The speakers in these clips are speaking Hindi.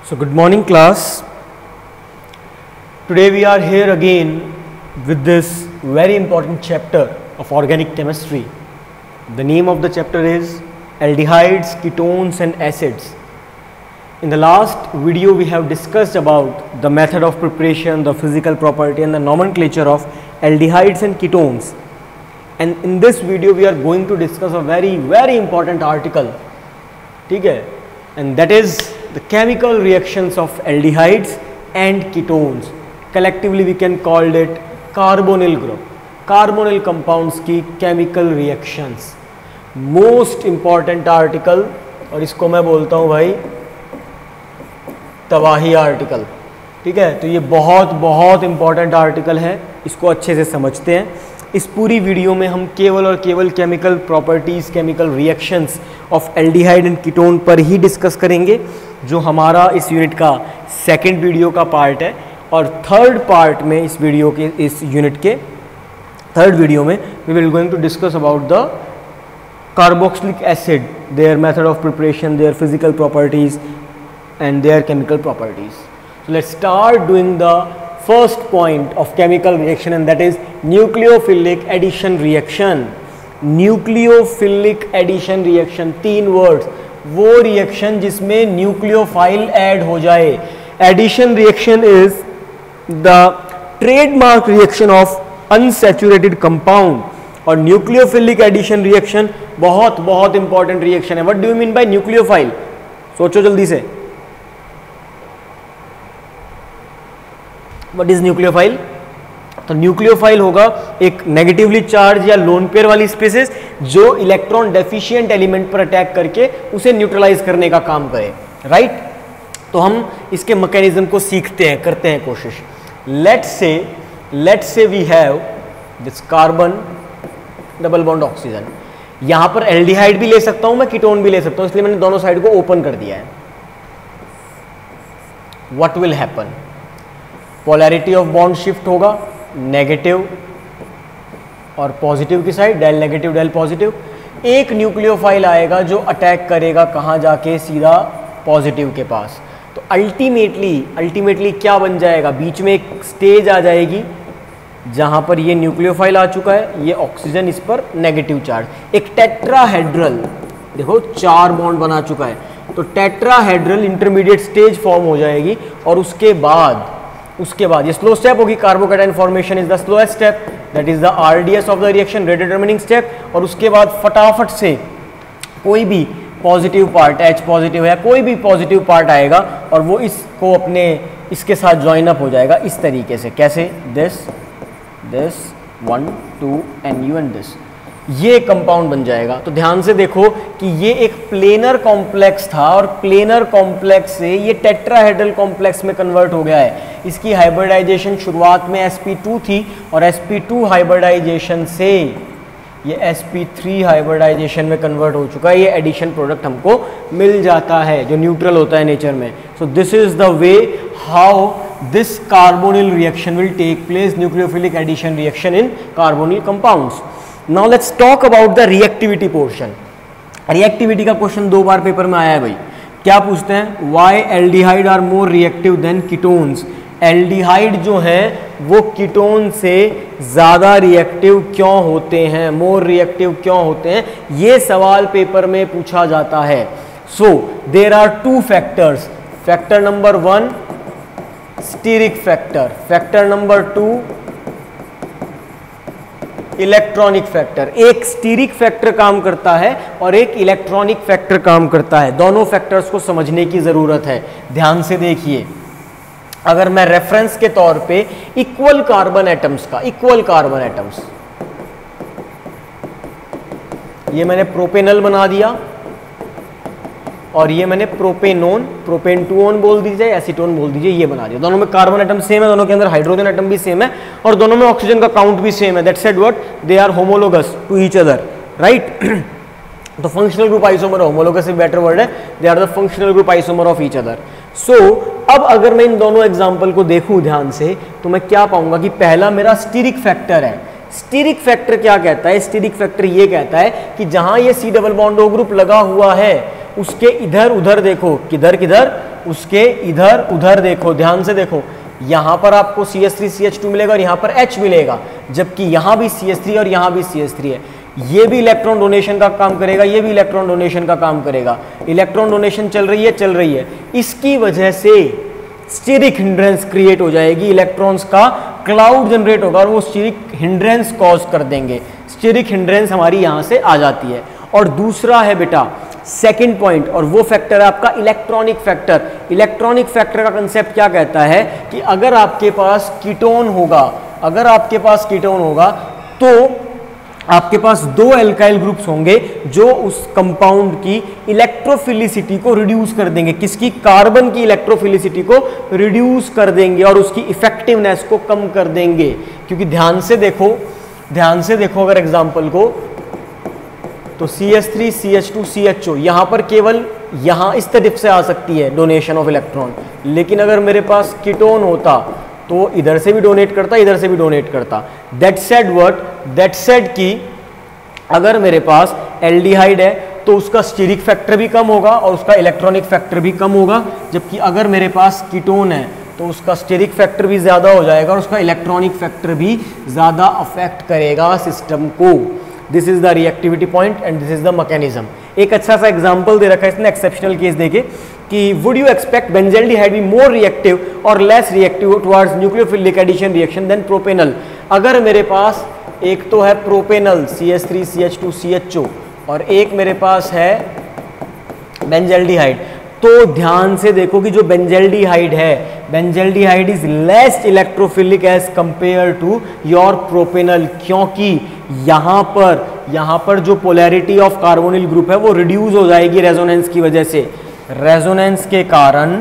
So good morning class. Today we are here again with this very important chapter of organic chemistry. The name of the chapter is aldehydes, ketones and acids. In the last video we have discussed about the method of preparation, the physical property and the nomenclature of aldehydes and ketones. And in this video we are going to discuss a very important article. ठीक है? And that is the chemical reactions of aldehydes and ketones. Collectively we can call it carbonyl group. Carbonyl compounds की chemical reactions. Most important article और इसको मैं बोलता हूँ भाई तबाही आर्टिकल. ठीक है, तो ये बहुत इंपॉर्टेंट आर्टिकल है, इसको अच्छे से समझते हैं. इस पूरी वीडियो में हम केवल और केवल chemical properties, chemical reactions of aldehyde and ketone पर ही डिस्कस करेंगे, जो हमारा इस यूनिट का सेकंड वीडियो का पार्ट है. और थर्ड पार्ट में इस यूनिट के थर्ड वीडियो में we will going to discuss about the carboxylic acid, their method of preparation, their physical properties and their chemical properties. So let's start doing the first point of chemical reaction, and that is nucleophilic addition reaction. Nucleophilic addition reaction, 3 words. वो reaction जिसमें nucleophile add हो जाए. Addition reaction is the trademark reaction of unsaturated compound. और nucleophilic addition reaction बहुत important reaction है. What do you mean by nucleophile? सोचो जल्दी से. What is nucleophile? तो न्यूक्लियोफाइल होगा एक नेगेटिवली चार्ज या लोन पेयर वाली स्पीसीज जो इलेक्ट्रॉन डेफिशिएंट एलिमेंट पर अटैक करके उसे न्यूट्रलाइज करने का काम करे. राइट, तो हम इसके मैकेनिज्म को सीखते हैं, करते हैं कोशिश. Let's say we have this carbon double bond oxygen. यहां पर एल्डिहाइड भी ले सकता हूं मैं, कीटोन भी ले सकता हूं, इसलिए मैंने दोनों साइड को ओपन कर दिया है. What will happen? Polarity of bond shift होगा नेगेटिव और पॉजिटिव की side, del negative del positive. एक न्यूक्लियोफाइल आएगा जो अटैक करेगा कहाँ जाके, सीधा पॉजिटिव के पास. तो अल्टीमेटली क्या बन जाएगा, बीच में एक स्टेज आ जाएगी जहाँ पर ये न्यूक्लियोफाइल आ चुका है, ये ऑक्सीजन, इस पर नेगेटिव चार्ज, एक टेट्राहेड्रल, देखो 4 बॉन्ड बना चुका है, तो टेट्राहेड्रल इंटरमीडिएट स्टेज फॉर्म हो जाएगी. और उसके बाद ये स्लो स्टेप होगी. Carbocation formation is the slowest step, that is the RDS of the reaction, rate determining step. और उसके बाद फटाफट से कोई भी पॉजिटिव पार्ट, H पॉजिटिव है, कोई भी पॉजिटिव पार्ट आएगा और वो इसको अपने इसके साथ ज्वाइन अप हो जाएगा इस तरीके से. कैसे? This 1 2 and you and this, ये कंपाउंड बन जाएगा. तो ध्यान से देखो कि ये एक प्लेनर कॉम्प्लेक्स था और प्लेनर कॉम्प्लेक्स से ये टेट्राहेड्रल कॉम्प्लेक्स में कन्वर्ट हो गया है. इसकी हाइब्रिडाइजेशन शुरुआत में sp2 थी और sp2 हाइब्रिडाइजेशन से ये sp3 हाइब्रिडाइजेशन में कन्वर्ट हो चुका है. ये एडिशन प्रोडक्ट हमको मिल जाता है जो न्यूट्रल होता है नेचर में. So this is the way how this carbonyl reaction will take place, nucleophilic addition reaction in carbonyl compounds. Now let's talk about the reactivity portion. Reactivity का क्वेश्चन 2 बार पेपर में आया है भाई. क्या पूछते हैं? Why aldehyde are more reactive than ketones? Aldehyde जो है वो कीटोन से ज़्यादा रिएक्टिव क्यों होते हैं, मोर रिएक्टिव क्यों होते हैं, ये सवाल पेपर में पूछा जाता है. So there are 2 factors. Factor number 1 steric factor, factor number 2 electronic factor. एक स्टीरिक फैक्टर काम करता है और एक इलेक्ट्रॉनिक फैक्टर काम करता है. दोनों फैक्टर्स को समझने की जरूरत है. ध्यान से देखिए, अगर मैं रेफरेंस के तौर पे इक्वल कार्बन एटम्स का, इक्वल कार्बन एटम्स, ये मैंने प्रोपेनल बना दिया और ये मैंने प्रोपेनोन, प्रोपेन-टू-ओन बोल दीजिए, एसीटोन बोल दीजिए, ये बना दिया. दोनों में कार्बन एटम सेम है, दोनों के अंदर हाइड्रोजन एटम भी सेम है और दोनों में ऑक्सीजन का काउंट भी सेम है. That said what, they are homologous to each other. Right, तो फंक्शनल ग्रुप आइसोमर, होमोलोगस एक बेटर वर्ड है, they are the functional group isomer of each other. So अब अगर मैं इन दोनों एग्जाम्पल को देखूं ध्यान से तो मैं क्या पाऊंगा कि पहला मेरा स्टीरिक फैक्टर है. स्टीरिक फैक्टर क्या कहता है? स्टीरिक फैक्टर ये कहता है कि जहां ये C double bond O group लगा हुआ है उसके इधर उधर देखो, किधर किधर उसके इधर उधर देखो, ध्यान से देखो, यहां पर आपको CH3CH2 मिलेगा और यहां पर H मिलेगा, जबकि यहां भी CH3 और यहां भी CH3 है। ये भी इलेक्ट्रॉन डोनेशन का काम करेगा, ये भी इलेक्ट्रॉन डोनेशन का काम करेगा। इलेक्ट्रॉन डोनेशन चल रही है। इसकी वजह से स्टेरिक हिंड्रेंस क्रिएट हो जाएगी, इलेक्ट्रॉन्स का क्लाउड जनरेट होगा और वो स्टेरिक हिंड्रेंस कॉज कर देंगे। स्टेरिक हिंड्रेंस हमारी यहां से आ जाती है। और दूसरा है बेटा सेकंड पॉइंट, और वो फैक्टर है आपका इलेक्ट्रॉनिक फैक्टर। इलेक्ट्रॉनिक फैक्टर का कंसेप्ट क्या कहता है कि अगर आपके पास कीटोन होगा, तो आपके पास दो एल्काइल ग्रुप्स होंगे जो उस कंपाउंड की इलेक्ट्रोफिलिसिटी को रिड्यूस कर देंगे। किसकी? कार्बन की इलेक्ट्रोफिलिसिटी को रिड्यूस कर देंगे और उसकी इफेक्टिवनेस को कम कर देंगे। क्योंकि ध्यान से देखो अगर एग्जांपल को, तो CH3 CH2 CHO यहां पर केवल यहां इस तरफ से आ सकती है डोनेशन ऑफ इलेक्ट्रॉन, लेकिन अगर मेरे पास कीटोन होता तो इधर से भी डोनेट करता, इधर से भी डोनेट करता। दैट सेड कि अगर मेरे पास एल्डिहाइड है तो उसका स्टीरिक फैक्टर भी कम होगा और उसका इलेक्ट्रॉनिक फैक्टर भी कम होगा, जबकि अगर मेरे पास कीटोन है तो उसका स्टीरिक फैक्टर भी ज्यादा हो जाएगा और उसका इलेक्ट्रॉनिक फैक्टर भी ज्यादा अफेक्ट करेगा सिस्टम को। This is the reactivity point and this is the mechanism. एक अच्छा सा एग्जांपल दे रखा है इसने, एक्सेप्शनल केस देके, कि would you expect benzaldehyde be more reactive और less reactive towards nucleophilic addition reaction than propanal. अगर मेरे पास एक तो है प्रोपेनल CH3 CH2 CHO और एक मेरे पास है बेंजल्डिहाइड, तो ध्यान से देखो कि जो benzaldehyde is less electrophilic as compare to your propanal, क्योंकि यहां पर जो पोलैरिटी ऑफ कार्बोनिल ग्रुप है वो रिड्यूस हो जाएगी रेजोनेंस की वजह से। रेजोनेंस के कारण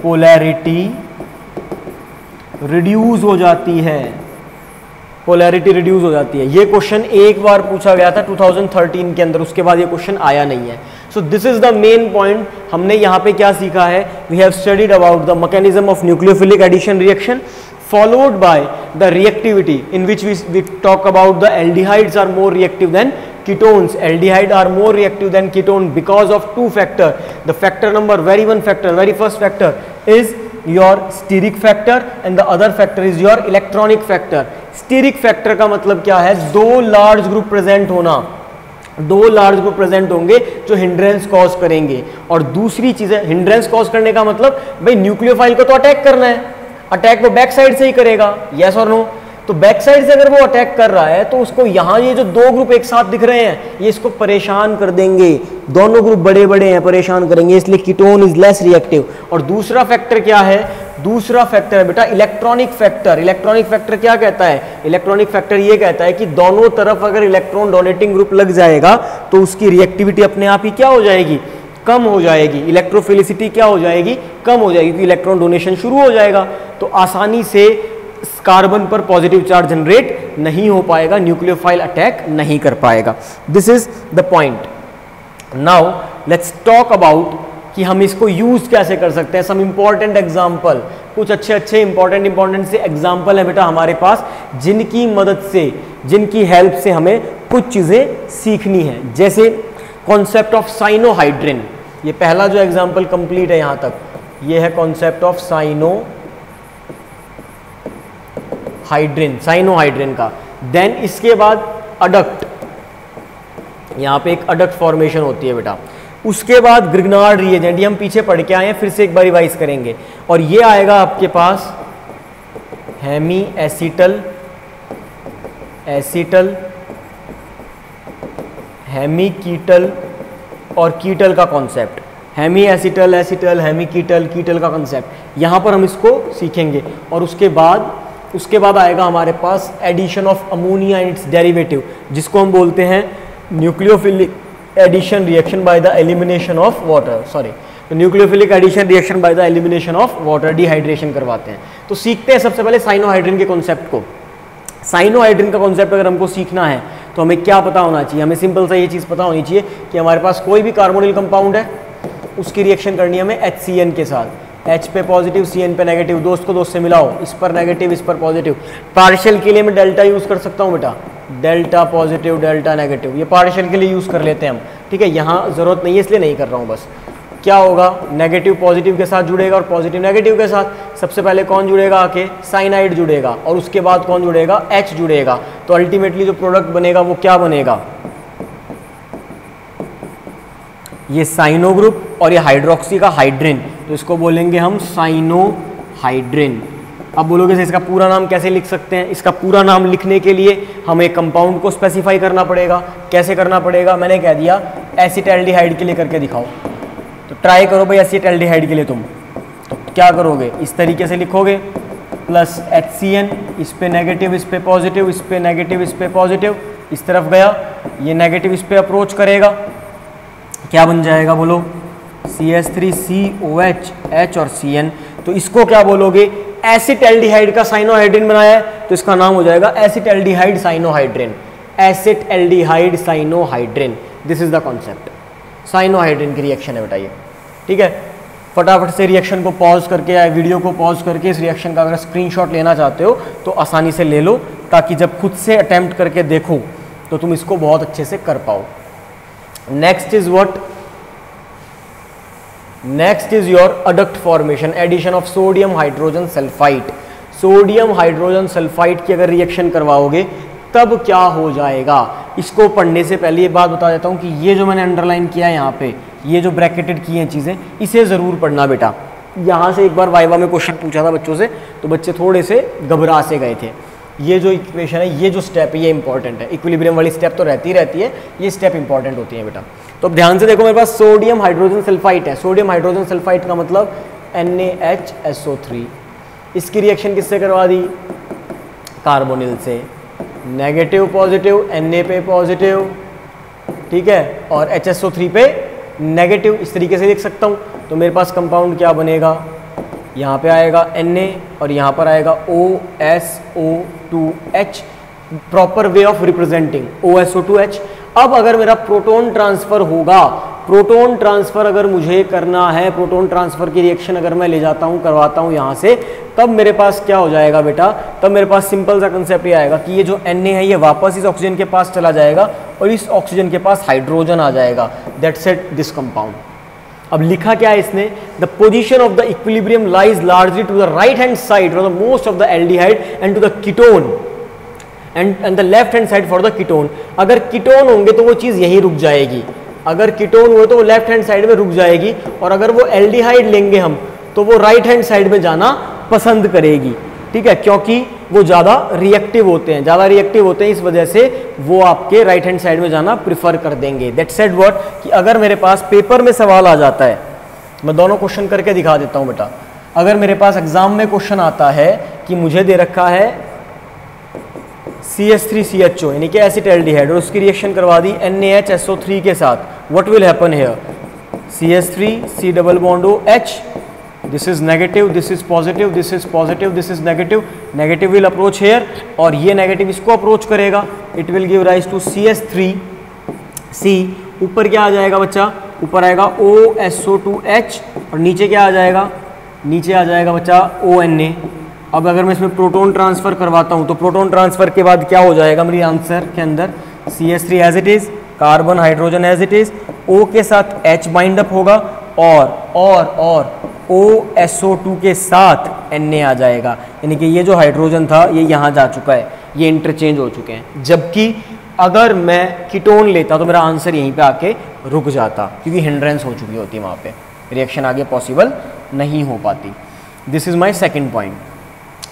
पोलैरिटी रिड्यूस हो जाती है, ये क्वेश्चन एक बार पूछा गया था 2013 के अंदर, उसके बाद ये क्वेश्चन आया नहीं है। So this is the main point. हमने यहां पे क्या सीखा है? We have studied about the mechanism of nucleophilic addition reaction followed by the reactivity in which we talk about the aldehydes are more reactive than ketones. Aldehyde are more reactive than ketone because of two factor. The factor number very first factor is your steric factor and the other factor is your electronic factor. Steric factor का मतलब क्या है? दो लार्ज ग्रुप प्रेजेंट होंगे जो हिंड्रेंस कॉज करेंगे। और दूसरी चीज है हिंड्रेंस कॉज करने का मतलब भाई न्यूक्लियोफाइल को तो अटैक करना है, अटैक वो बैक साइड से ही करेगा, यस और नो। तो बैक साइड से अगर वो अटैक कर रहा है तो उसको यहाँ ये जो दो ग्रुप एक साथ दिख रहे हैं ये इसको परेशान कर देंगे, दोनों ग्रुप बड़े बड़े हैं, परेशान करेंगे, इसलिए कीटोन इज लेस रिएक्टिव। और दूसरा फैक्टर क्या है? दूसरा फैक्टर है बेटा इलेक्ट्रॉनिक फैक्टर। इलेक्ट्रॉनिक फैक्टर क्या कहता है? इलेक्ट्रॉनिक फैक्टर ये कहता है कि दोनों तरफ अगर इलेक्ट्रॉन डोनेटिंग ग्रुप लग जाएगा तो उसकी रिएक्टिविटी अपने आप ही क्या हो जाएगी? कम हो जाएगी। इलेक्ट्रोफिलिसिटी क्या हो जाएगी? कम हो जाएगी, क्योंकि इलेक्ट्रॉन डोनेशन शुरू हो जाएगा, तो आसानी से कार्बन पर पॉजिटिव चार्ज जनरेट नहीं हो पाएगा, न्यूक्लियोफाइल अटैक नहीं कर पाएगा। This is the point. Now let's talk about कि हम इसको यूज कैसे कर सकते हैं। सम इंपॉर्टेंट एग्जाम्पल, कुछ अच्छे इंपॉर्टेंट से एग्जाम्पल है बेटा हमारे पास, जिनकी मदद से, जिनकी हेल्प से हमें कुछ चीजें सीखनी है। जैसे कॉन्सेप्ट ऑफ साइनोहाइड्रिन, ये पहला जो एग्जाम्पल कंप्लीट है यहां तक, ये है कॉन्सेप्ट ऑफ साइनोहाइड्रिन का। देन इसके बाद अडक्ट, यहां पे एक अडक्ट फॉर्मेशन होती है बेटा। उसके बाद ग्रिग्नार्ड रिएजेंट, ये हम पीछे पढ़ के आए हैं, फिर से एक बार रिवाइज करेंगे। और ये आएगा आपके पास हेमी एसिटल, हेमी कीटल और कीटल का कॉन्सेप्ट। हेमी एसिटल, हेमी कीटल का कॉन्सेप्ट यहां पर हम इसको सीखेंगे। और उसके बाद आएगा हमारे पास addition of ammonia and its derivative, जिसको हम बोलते हैं nucleophilic addition reaction by the elimination of water. Nucleophilic addition reaction by the elimination of water, dehydration करवाते हैं। तो सीखते हैं सबसे पहले साइनोहाइड्रिन के कॉन्सेप्ट को। साइनोहाइड्रिन का कॉन्सेप्ट अगर हमको सीखना है तो हमें क्या पता होना चाहिए? हमें सिंपल सा ये चीज़ पता होनी चाहिए कि हमारे पास कोई भी कार्बोनिल कंपाउंड है, उसकी रिएक्शन करनी है हमें HCN के साथ। H पे पॉजिटिव, CN पे नेगेटिव, दोस्त को दोस्त से मिलाओ, इस पर नेगेटिव, इस पर पॉजिटिव। पार्शियल के लिए मैं डेल्टा यूज कर सकता हूँ बेटा, डेल्टा पॉजिटिव, डेल्टा नेगेटिव, ये पार्शियल के लिए यूज कर लेते हैं हम, ठीक है। यहाँ जरूरत नहीं है इसलिए नहीं कर रहा हूँ बस। क्या होगा, नेगेटिव पॉजिटिव के साथ जुड़ेगा और पॉजिटिव नेगेटिव के साथ। सबसे पहले कौन जुड़ेगा आके, साइनाइड जुड़ेगा, और उसके बाद कौन जुड़ेगा, H जुड़ेगा। तो अल्टीमेटली जो प्रोडक्ट बनेगा वो क्या बनेगा, ये साइनो ग्रुप और ये हाइड्रोक्सी का हाइड्रिन, तो इसको बोलेंगे हम साइनोहाइड्रिन। अब बोलोगे इसका पूरा नाम कैसे लिख सकते हैं, इसका पूरा नाम लिखने के लिए हमें कंपाउंड को स्पेसिफाई करना पड़ेगा। कैसे करना पड़ेगा, मैंने कह दिया एसिटाल्डिहाइड के लिए करके दिखाओ। तो ट्राई करो भाई एसिटाल्डिहाइड के लिए तुम, तो क्या करोगे, इस तरीके से लिखोगे प्लस HCN, इस पे नेगेटिव इस पे पॉजिटिव, इस पे नेगेटिव इस पे पॉजिटिव, इस तरफ गया, ये नेगेटिव इस पे अप्रोच करेगा, क्या बन जाएगा बोलो, CH3COH, H और CN। तो इसको क्या बोलोगे, एसिटाल्डिहाइड का साइनोहाइड्रिन बनाया है, तो इसका नाम हो जाएगा acetaldehyde cyanohydrin, acetaldehyde cyanohydrin. This is the concept, cyanohydrin की रिएक्शन है बेटा ये, ठीक है। फटाफट से रिएक्शन को पॉज करके या वीडियो को पॉज करके इस रिएक्शन का अगर स्क्रीनशॉट लेना चाहते हो तो आसानी से ले लो, ताकि जब खुद से अटेम्प्ट करके देखो तो तुम इसको बहुत अच्छे से कर पाओ। Next is what, next is your adduct formation, addition of sodium hydrogen sulphide. Sodium hydrogen sulphide की अगर रिएक्शन करवाओगे तब क्या हो जाएगा, इसको पढ़ने से पहले ये बात बता देता हूँ कि ये जो मैंने अंडरलाइन किया है यहाँ पे, ये जो ब्रैकेटेड की हैं चीज़ें, इसे ज़रूर पढ़ना बेटा। यहाँ से एक बार वाइवा में क्वेश्चन पूछा था बच्चों से, तो बच्चे थोड़े से घबरा से गए थे। ये जो इक्वेशन है, ये जो स्टेप है, ये इंपॉर्टेंट है। इक्विलिब्रियम वाली स्टेप तो रहती है, ये स्टेप इंपॉर्टेंट होती है बेटा। तो अब ध्यान से देखो, मेरे पास सोडियम हाइड्रोजन सल्फाइड है। सोडियम हाइड्रोजन सल्फाइड का मतलब NaHSO3। इसकी रिएक्शन किससे करवा दी, कार्बोनिल से, नेगेटिव पॉजिटिव, Na पे पॉजिटिव, ठीक है, और HSO3 पे नेगेटिव, इस तरीके से लिख सकता हूँ। तो मेरे पास कंपाउंड क्या बनेगा, यहाँ पे आएगा Na और यहाँ पर आएगा OSO2H, proper way of representing OSO2H। अब अगर मेरा प्रोटॉन ट्रांसफर होगा, प्रोटॉन ट्रांसफर अगर मुझे करना है, प्रोटॉन ट्रांसफर की रिएक्शन अगर मैं ले जाता हूँ, करवाता हूँ यहाँ से, तब मेरे पास क्या हो जाएगा बेटा, तब मेरे पास सिंपल सा कंसेप्ट ये आएगा कि ये जो Na है ये वापस इस ऑक्सीजन के पास चला जाएगा और इस ऑक्सीजन के पास हाइड्रोजन आ जाएगा। That's it, this compound. अब लिखा क्या है इसने, the position of the equilibrium lies largely to the right hand side for the most of the aldehyde and to the ketone and the left hand side for the ketone. अगर कीटोन होंगे तो वो चीज़ यहीं रुक जाएगी, अगर कीटोन हुए तो वो लेफ्ट हैंड साइड में रुक जाएगी, और अगर वो एल्डिहाइड लेंगे हम तो वो राइट हैंड साइड में जाना पसंद करेगी, ठीक है, क्योंकि वो ज़्यादा रिएक्टिव होते हैं, ज़्यादा रिएक्टिव होते हैं, इस वजह से वो आपके राइट हैंड साइड में जाना प्रिफर कर देंगे। दैट सेड व्हाट, कि अगर मेरे पास पेपर में सवाल आ जाता है, मैं दोनों क्वेश्चन करके दिखा देता हूँ बेटा। अगर मेरे पास एग्जाम में क्वेश्चन आता है कि मुझे दे रखा है CH3CHO यानी कि एसिटाल्डिहाइड और उसकी रिएक्शन करवा दी NaHSO3 के साथ, what will happen here, CH3 C double bond OH, this is negative, this is positive, this is positive, this is negative, negative will approach here और ये नेगेटिव इसको अप्रोच करेगा, it will give rise to CH3C। ऊपर क्या आ जाएगा बच्चा, ऊपर आएगा OSO2H और नीचे क्या आ जाएगा, नीचे आ जाएगा बच्चा ONA। अब अगर मैं इसमें प्रोटॉन ट्रांसफर करवाता हूँ तो प्रोटॉन ट्रांसफर के बाद क्या हो जाएगा मेरी आंसर के अंदर, CH3 as it is, carbon hydrogen as it is, O के साथ H बाइंड अप होगा और OSO2 के साथ Na आ जाएगा, यानी कि ये जो हाइड्रोजन था ये यहाँ जा चुका है, ये इंटरचेंज हो चुके हैं। जबकि अगर मैं कीटोन लेता तो मेरा आंसर यहीं पे आके रुक जाता, क्योंकि हिंड्रेंस हो चुकी होती वहाँ पे, रिएक्शन आगे पॉसिबल नहीं हो पाती। This is my second point.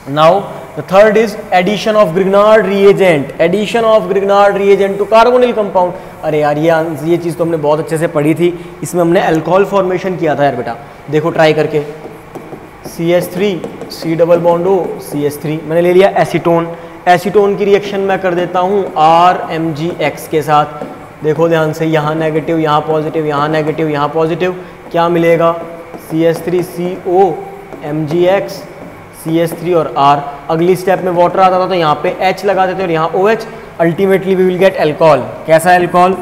Now the third is addition of Grignard reagent, addition of Grignard reagent to carbonyl compound। अरे यार ये चीज़ तो हमने बहुत अच्छे से पढ़ी थी, इसमें हमने अल्कोहल फॉर्मेशन किया था यार बेटा, देखो ट्राई करके, CH3 C double bond O CH3, मैंने ले लिया एसीटोन, एसीटोन की रिएक्शन मैं कर देता हूँ RMgX के साथ, देखो ध्यान से, यहाँ नेगेटिव, यहाँ पॉजिटिव, यहाँ नेगेटिव, यहाँ पॉजिटिव, क्या मिलेगा, CH3CO MgX CH3 और R। अगली स्टेप में वाटर आता था तो यहाँ पे H लगा देते और यहाँ OH, ultimately we will get alcohol. कैसा अल्कोहल,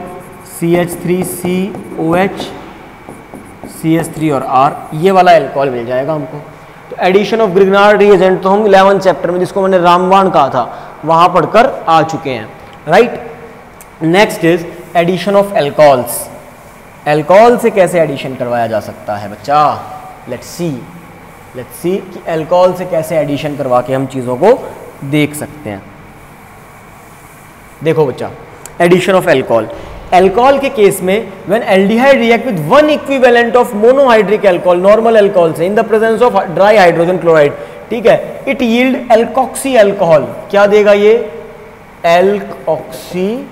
CH3COH CH3 और R, ये वाला अल्कोहल मिल जाएगा हमको। तो एडिशन ऑफ ग्रिग्नार्ड रिएजेंट तो हम 11 चैप्टर में, जिसको मैंने रामबाण कहा था, वहाँ पढ़कर आ चुके हैं, right. Next is addition of alcohols. Alcohol से कैसे एडिशन करवाया जा सकता है बच्चा? लेट्स सी कि अल्कोहल से कैसे एडिशन करवा के हम चीज़ों को देख सकते हैं। देखो बच्चा, एडिशन ऑफ अल्कोहल। अल्कोहल के केस में when aldehyde react with one equivalent of monohydric alcohol, normal alcohol से, in the presence of dry hydrogen chloride, ठीक है, इट यील्ड एल्कोक्सी अल्कोहल। क्या देगा ये? Alkoxy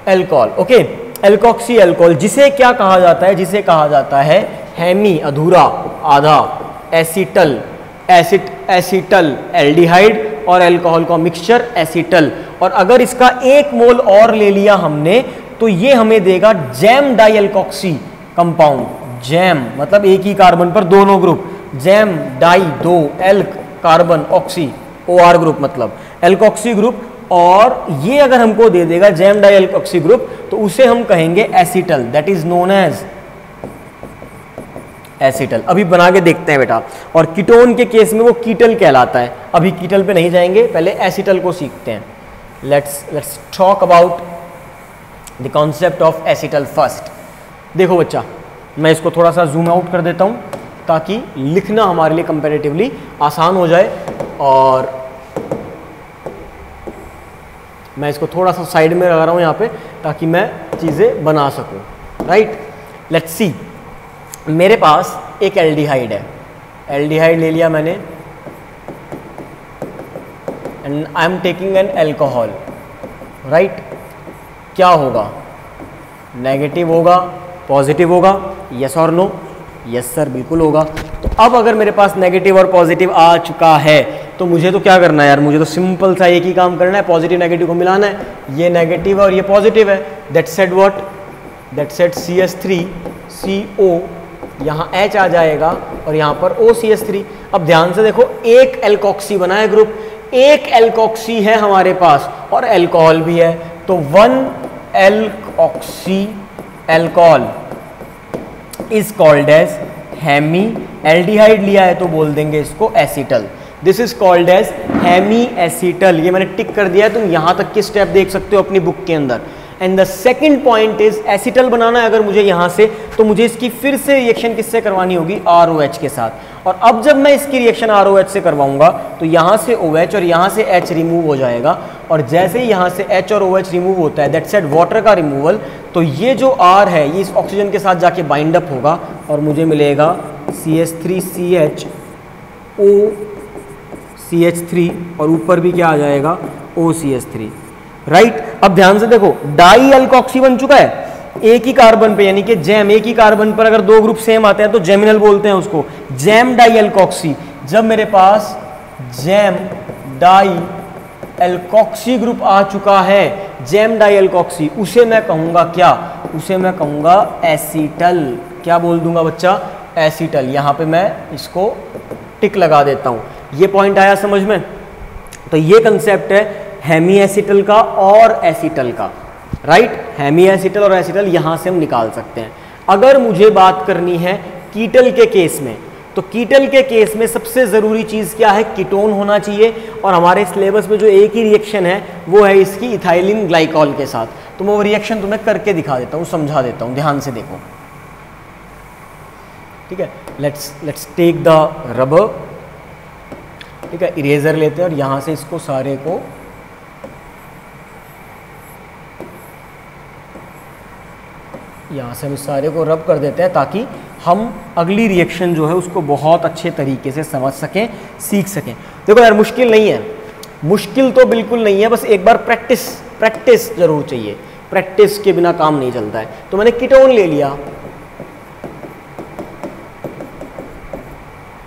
alcohol. Okay, alkoxy alcohol, जिसे क्या कहा जाता है? जिसे कहा जाता है हेमी, अधूरा, आधा, एसीटल, एसीटल एल्डिहाइड और अल्कोहल का मिक्सचर एसीटल। और अगर इसका 1 मोल और ले लिया हमने तो ये हमें देगा gem dialkoxy compound. Gem मतलब एक ही कार्बन पर दोनों ग्रुप, जैम डाई 2 एल्क कार्बन ऑक्सी OR ग्रुप मतलब एल्कोक्सी ग्रुप। और ये अगर हमको दे देगा जैम डाई एल्कोक्सी ग्रुप तो उसे हम कहेंगे acetal, that is known as acetal. अभी बना के देखते हैं बेटा। और कीटोन के केस में वो कीटल कहलाता है। अभी कीटल पे नहीं जाएंगे, पहले एसीटल को सीखते हैं। Let's talk about the concept of acetal first. देखो बच्चा, मैं इसको थोड़ा सा जूम आउट कर देता हूँ ताकि लिखना हमारे लिए कंपैरेटिवली आसान हो जाए। और मैं इसको थोड़ा सा साइड में लगा रहा हूँ यहाँ पे ताकि मैं चीज़ें बना सकूँ। Right, let's see. मेरे पास एक एल्डिहाइड है, एल्डिहाइड ले लिया मैंने, and I am taking an alcohol. Right, क्या होगा? नेगेटिव होगा, पॉजिटिव होगा? यस और नो? यस सर, बिल्कुल होगा। तो अब अगर मेरे पास नेगेटिव और पॉजिटिव आ चुका है तो मुझे तो क्या करना है यार? मुझे तो सिंपल सा एक ही काम करना है, पॉजिटिव नेगेटिव को मिलाना है। ये नेगेटिव है और ये पॉजिटिव है। That said what? That said CH3CO, यहाँ H आ जाएगा और यहाँ पर OCH3। अब ध्यान से देखो, एक एल्कोक्सी बना है ग्रुप, एक एल्कोक्सी है हमारे पास और अल्कोहल भी है, तो 1 alkoxy alcohol is called as hemi. Aldehyde लिया है तो बोल देंगे इसको acetal. This is called as hemiacetal. ये मैंने टिक कर दिया है, तुम यहां तक की स्टेप देख सकते हो अपनी बुक के अंदर। And the second point is acetal बनाना है अगर मुझे यहां से, तो मुझे इसकी फिर से रिएक्शन किससे करवानी होगी? ROH के साथ। और अब जब मैं इसकी रिएक्शन ROH से करवाऊंगा तो यहां से OH और यहां से H रिमूव हो जाएगा। और जैसे ही यहां से H और OH रिमूव होता है, दैट सेड वाटर का रिमूवल, तो ये जो R है ये इस ऑक्सीजन के साथ जाके बाइंड अप होगा और मुझे मिलेगा CH3CHO और ऊपर भी क्या आ जाएगा? OCH3। राइट, अब ध्यान से देखो, डाई एल्कोक्सी बन चुका है एक ही कार्बन पे, यानी कि जैम। एक ही कार्बन पर अगर 2 ग्रुप सेम आते हैं तो जेमिनल बोलते हैं उसको, जैम डाई एल्कोक्सी। जब मेरे पास जैम डाई एल्कोक्सी ग्रुप आ चुका है, जैम डाई एल्कोक्सी, उसे मैं कहूंगा क्या? उसे मैं कहूंगा एसीटल। क्या बोल दूंगा बच्चा? एसीटल। यहां पे मैं इसको टिक लगा देता हूं। ये पॉइंट आया समझ में? तो ये कंसेप्ट है हेमी एसीटल का और एसीटल का। राइट, हेमी एसीटल और एसीटल यहां से हम निकाल सकते हैं। अगर मुझे बात करनी है कीटल के केस में, तो कीटल के केस में सबसे ज़रूरी चीज़ क्या है? कीटोन होना चाहिए। और हमारे सिलेबस में जो एक ही रिएक्शन है वो है इसकी इथाइलिन ग्लाइकॉल के साथ। तो मैं वो रिएक्शन तुम्हें करके दिखा देता हूँ, समझा देता हूँ, ध्यान से देखो। ठीक है, लेट्स टेक द रबर। ठीक है, इरेजर लेते हैं और यहाँ से इसको सारे को यहाँ से हम इस सारे को रब कर देते हैं ताकि हम अगली रिएक्शन जो है उसको बहुत अच्छे तरीके से समझ सकें, सीख सकें। देखो यार, मुश्किल नहीं है, मुश्किल तो बिल्कुल नहीं है, बस एक बार प्रैक्टिस जरूर चाहिए। प्रैक्टिस के बिना काम नहीं चलता है। तो मैंने कीटोन ले लिया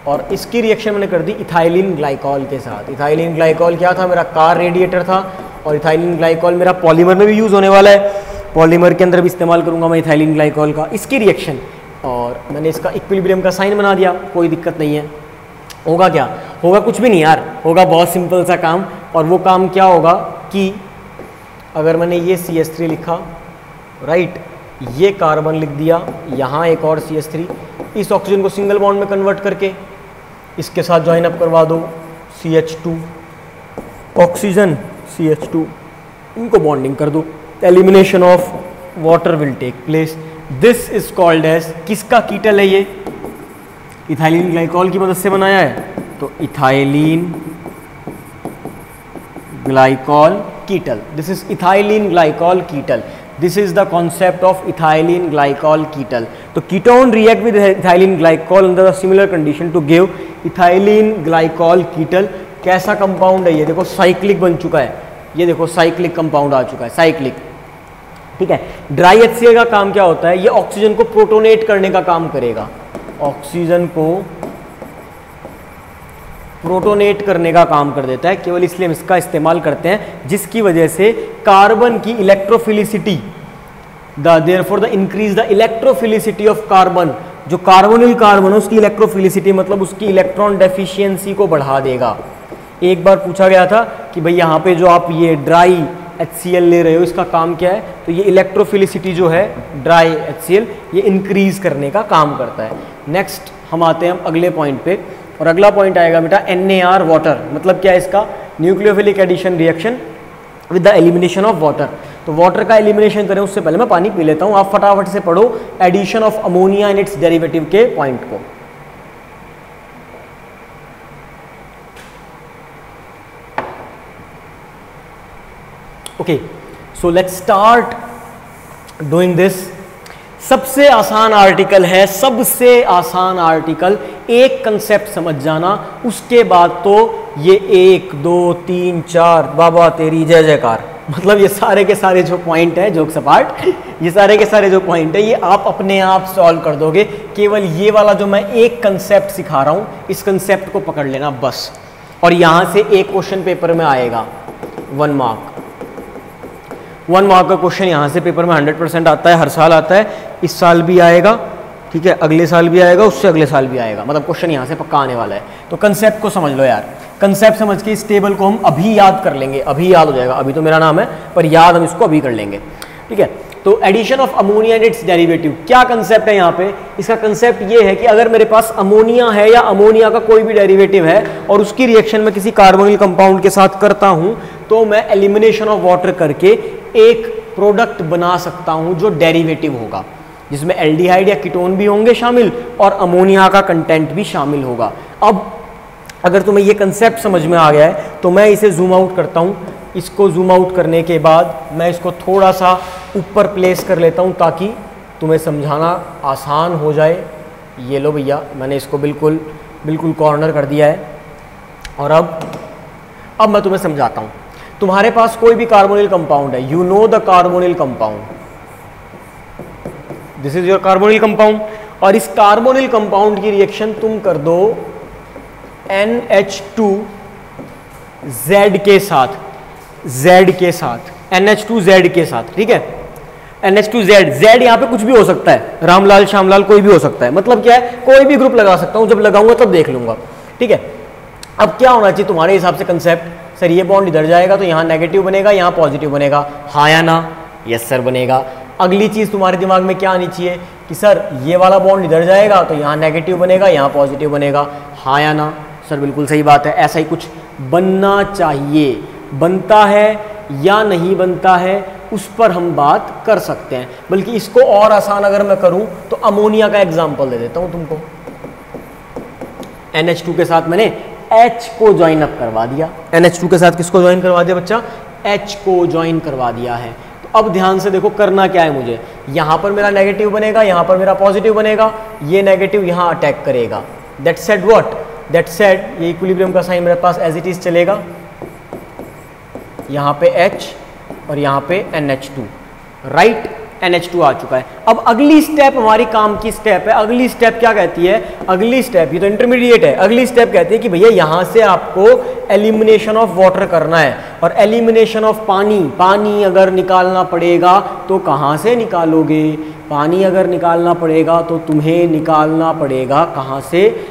और इसकी रिएक्शन मैंने कर दी इथाइलिन ग्लाइकॉल के साथ। इथाइलिन ग्लाइकॉल क्या था? मेरा कार रेडिएटर था। और इथाइलिन ग्लाइकॉल मेरा पॉलीमर में भी यूज़ होने वाला है, पॉलीमर के अंदर भी इस्तेमाल करूंगा मैं इथाइलिन ग्लाइकॉल का। इसकी रिएक्शन, और मैंने इसका इक्विलिब्रियम का साइन बना दिया, कोई दिक्कत नहीं है। होगा क्या? होगा कुछ भी नहीं यार, होगा बहुत सिंपल सा काम। और वो काम क्या होगा कि अगर मैंने ये CH3 लिखा, राइट, ये कार्बन लिख दिया, यहाँ एक और CH3, इस ऑक्सीजन को सिंगल बॉन्ड में कन्वर्ट करके इसके साथ ज्वाइन अप करवा दो, CH2 ऑक्सीजन CH2, इनको बॉन्डिंग कर दो, elimination of water will take place. This is called as, किसका कीटल है ये? इथाइलिन ग्लाइकॉल की मदद से बनाया है, तो ethylene glycol ketal. This is ethylene glycol ketal. This is the concept of ethylene glycol ketal. तो ketone react with ethylene glycol under the similar condition to give ethylene glycol ketal. कैसा कंपाउंड है ये? देखो साइक्लिक बन चुका है, ये देखो साइक्लिक कंपाउंड आ चुका है, साइक्लिक, ठीक है। ड्राई HCl का काम क्या होता है? ये ऑक्सीजन को प्रोटोनेट करने का काम करेगा, ऑक्सीजन को प्रोटोनेट करने का काम कर देता है, केवल इसलिए हम इसका इस्तेमाल करते हैं, जिसकी वजह से कार्बन की electrophilicity, therefore the increase the electrophilicity of carbon, जो कार्बोनिल कार्बन है उसकी इलेक्ट्रोफिलिसिटी मतलब उसकी इलेक्ट्रॉन डेफिशिएंसी को बढ़ा देगा। एक बार पूछा गया था कि भाई यहाँ पे जो आप ये ड्राई HCl ले रहे हो इसका काम क्या है? तो ये इलेक्ट्रोफिलिसिटी जो है ड्राई HCl ये इंक्रीज करने का काम करता है। नेक्स्ट हम आते हैं हम अगले पॉइंट पे, और अगला पॉइंट आएगा बेटा NaR वाटर। मतलब क्या है इसका? Nucleophilic addition reaction with the elimination of water. तो वाटर का एलिमिनेशन करें उससे पहले मैं पानी पी लेता हूँ, आप फटाफट से पढ़ो addition of ammonia and its derivative के पॉइंट को। Okay, so let's start doing this. सबसे आसान आर्टिकल है, सबसे आसान आर्टिकल, एक कंसेप्ट समझ जाना, उसके बाद तो ये 1 2 3 4 बाबा तेरी जय जयकार। मतलब ये सारे के सारे जो पॉइंट है, जोक्स अपार्ट, ये सारे के सारे जो पॉइंट है ये आप अपने आप सॉल्व कर दोगे। केवल ये वाला जो मैं एक कंसेप्ट सिखा रहा हूँ, इस कंसेप्ट को पकड़ लेना बस। और यहाँ से एक क्वेश्चन पेपर में आएगा 1 मार्क, 1 मार्क का क्वेश्चन यहाँ से पेपर में 100% आता है, हर साल आता है, इस साल भी आएगा, ठीक है, अगले साल भी आएगा, उससे अगले साल भी आएगा। मतलब क्वेश्चन यहाँ से पक्का आने वाला है। तो कंसेप्ट को समझ लो यार, कंसेप्ट समझ के इस टेबल को हम अभी याद कर लेंगे, अभी याद हो जाएगा। अभी तो मेरा नाम है पर याद हम इसको अभी कर लेंगे, ठीक है। तो addition of ammonia and its derivative, क्या कंसेप्ट है यहाँ पे? इसका कंसेप्ट ये है कि अगर मेरे पास अमोनिया है या अमोनिया का कोई भी डेरिवेटिव है और उसकी रिएक्शन में किसी कार्बोनिल कंपाउंड के साथ करता हूँ, तो मैं एलिमिनेशन ऑफ वाटर करके एक प्रोडक्ट बना सकता हूँ जो डेरिवेटिव होगा, जिसमें एल्डिहाइड या कीटोन भी होंगे शामिल और अमोनिया का कंटेंट भी शामिल होगा। अब अगर तुम्हें ये कंसेप्ट समझ में आ गया है तो मैं इसे जूम आउट करता हूँ। इसको जूम आउट करने के बाद मैं इसको थोड़ा सा ऊपर प्लेस कर लेता हूँ ताकि तुम्हें समझाना आसान हो जाए। ये लो भैया, मैंने इसको बिल्कुल बिल्कुल कॉर्नर कर दिया है। और अब मैं तुम्हें समझाता हूँ। तुम्हारे पास कोई भी कार्बोनिल कंपाउंड है, you know the carbonyl compound, this is your carbonyl compound, और इस कार्बोनिल कंपाउंड की रिएक्शन तुम कर दो NH2Z के साथ, Z के साथ, NH2Z के साथ, ठीक है। NH2Z, Z यहाँ पे कुछ भी हो सकता है, रामलाल श्यामलाल कोई भी हो सकता है। मतलब क्या है, कोई भी ग्रुप लगा सकता हूँ, जब लगाऊंगा तब देख लूंगा, ठीक है। अब क्या होना चाहिए तुम्हारे हिसाब से कंसेप्ट? सर ये बॉन्ड इधर जाएगा तो यहाँ नेगेटिव बनेगा, यहाँ पॉजिटिव बनेगा, हाँ या ना? यस सर बनेगा। अगली चीज तुम्हारे दिमाग में क्या आनी चाहिए कि सर ये वाला बॉन्ड इधर जाएगा तो यहाँ नेगेटिव बनेगा, यहाँ पॉजिटिव बनेगा, हाँ या ना? सर बिल्कुल सही बात है, ऐसा ही कुछ बनना चाहिए। बनता है या नहीं बनता है उस पर हम बात कर सकते हैं। बल्कि इसको और आसान अगर मैं करूं तो अमोनिया का एग्जांपल दे देता हूं तुमको। NH2 के साथ मैंने H को ज्वाइन अप करवा दिया। NH2 के साथ किसको ज्वाइन करवा दिया बच्चा? H को ज्वाइन करवा दिया है। तो अब ध्यान से देखो करना क्या है मुझे, यहां पर मेरा नेगेटिव बनेगा, यहां पर मेरा पॉजिटिव बनेगा, ये नेगेटिव यहां अटैक करेगा। That said what? That said ये इक्विलिब्रियम का साइन मेरे पास एज इट इज चलेगा, यहाँ पे H और यहाँ पे NH2, राइट। NH2 आ चुका है। अब अगली स्टेप हमारी काम की स्टेप है। अगली स्टेप क्या कहती है? अगली स्टेप, ये तो इंटरमीडिएट है, अगली स्टेप कहती है कि भैया यहाँ से आपको एलिमिनेशन ऑफ वाटर करना है। और एलिमिनेशन ऑफ पानी, पानी अगर निकालना पड़ेगा तो कहाँ से निकालोगे? पानी अगर निकालना पड़ेगा तो तुम्हें निकालना पड़ेगा कहाँ से?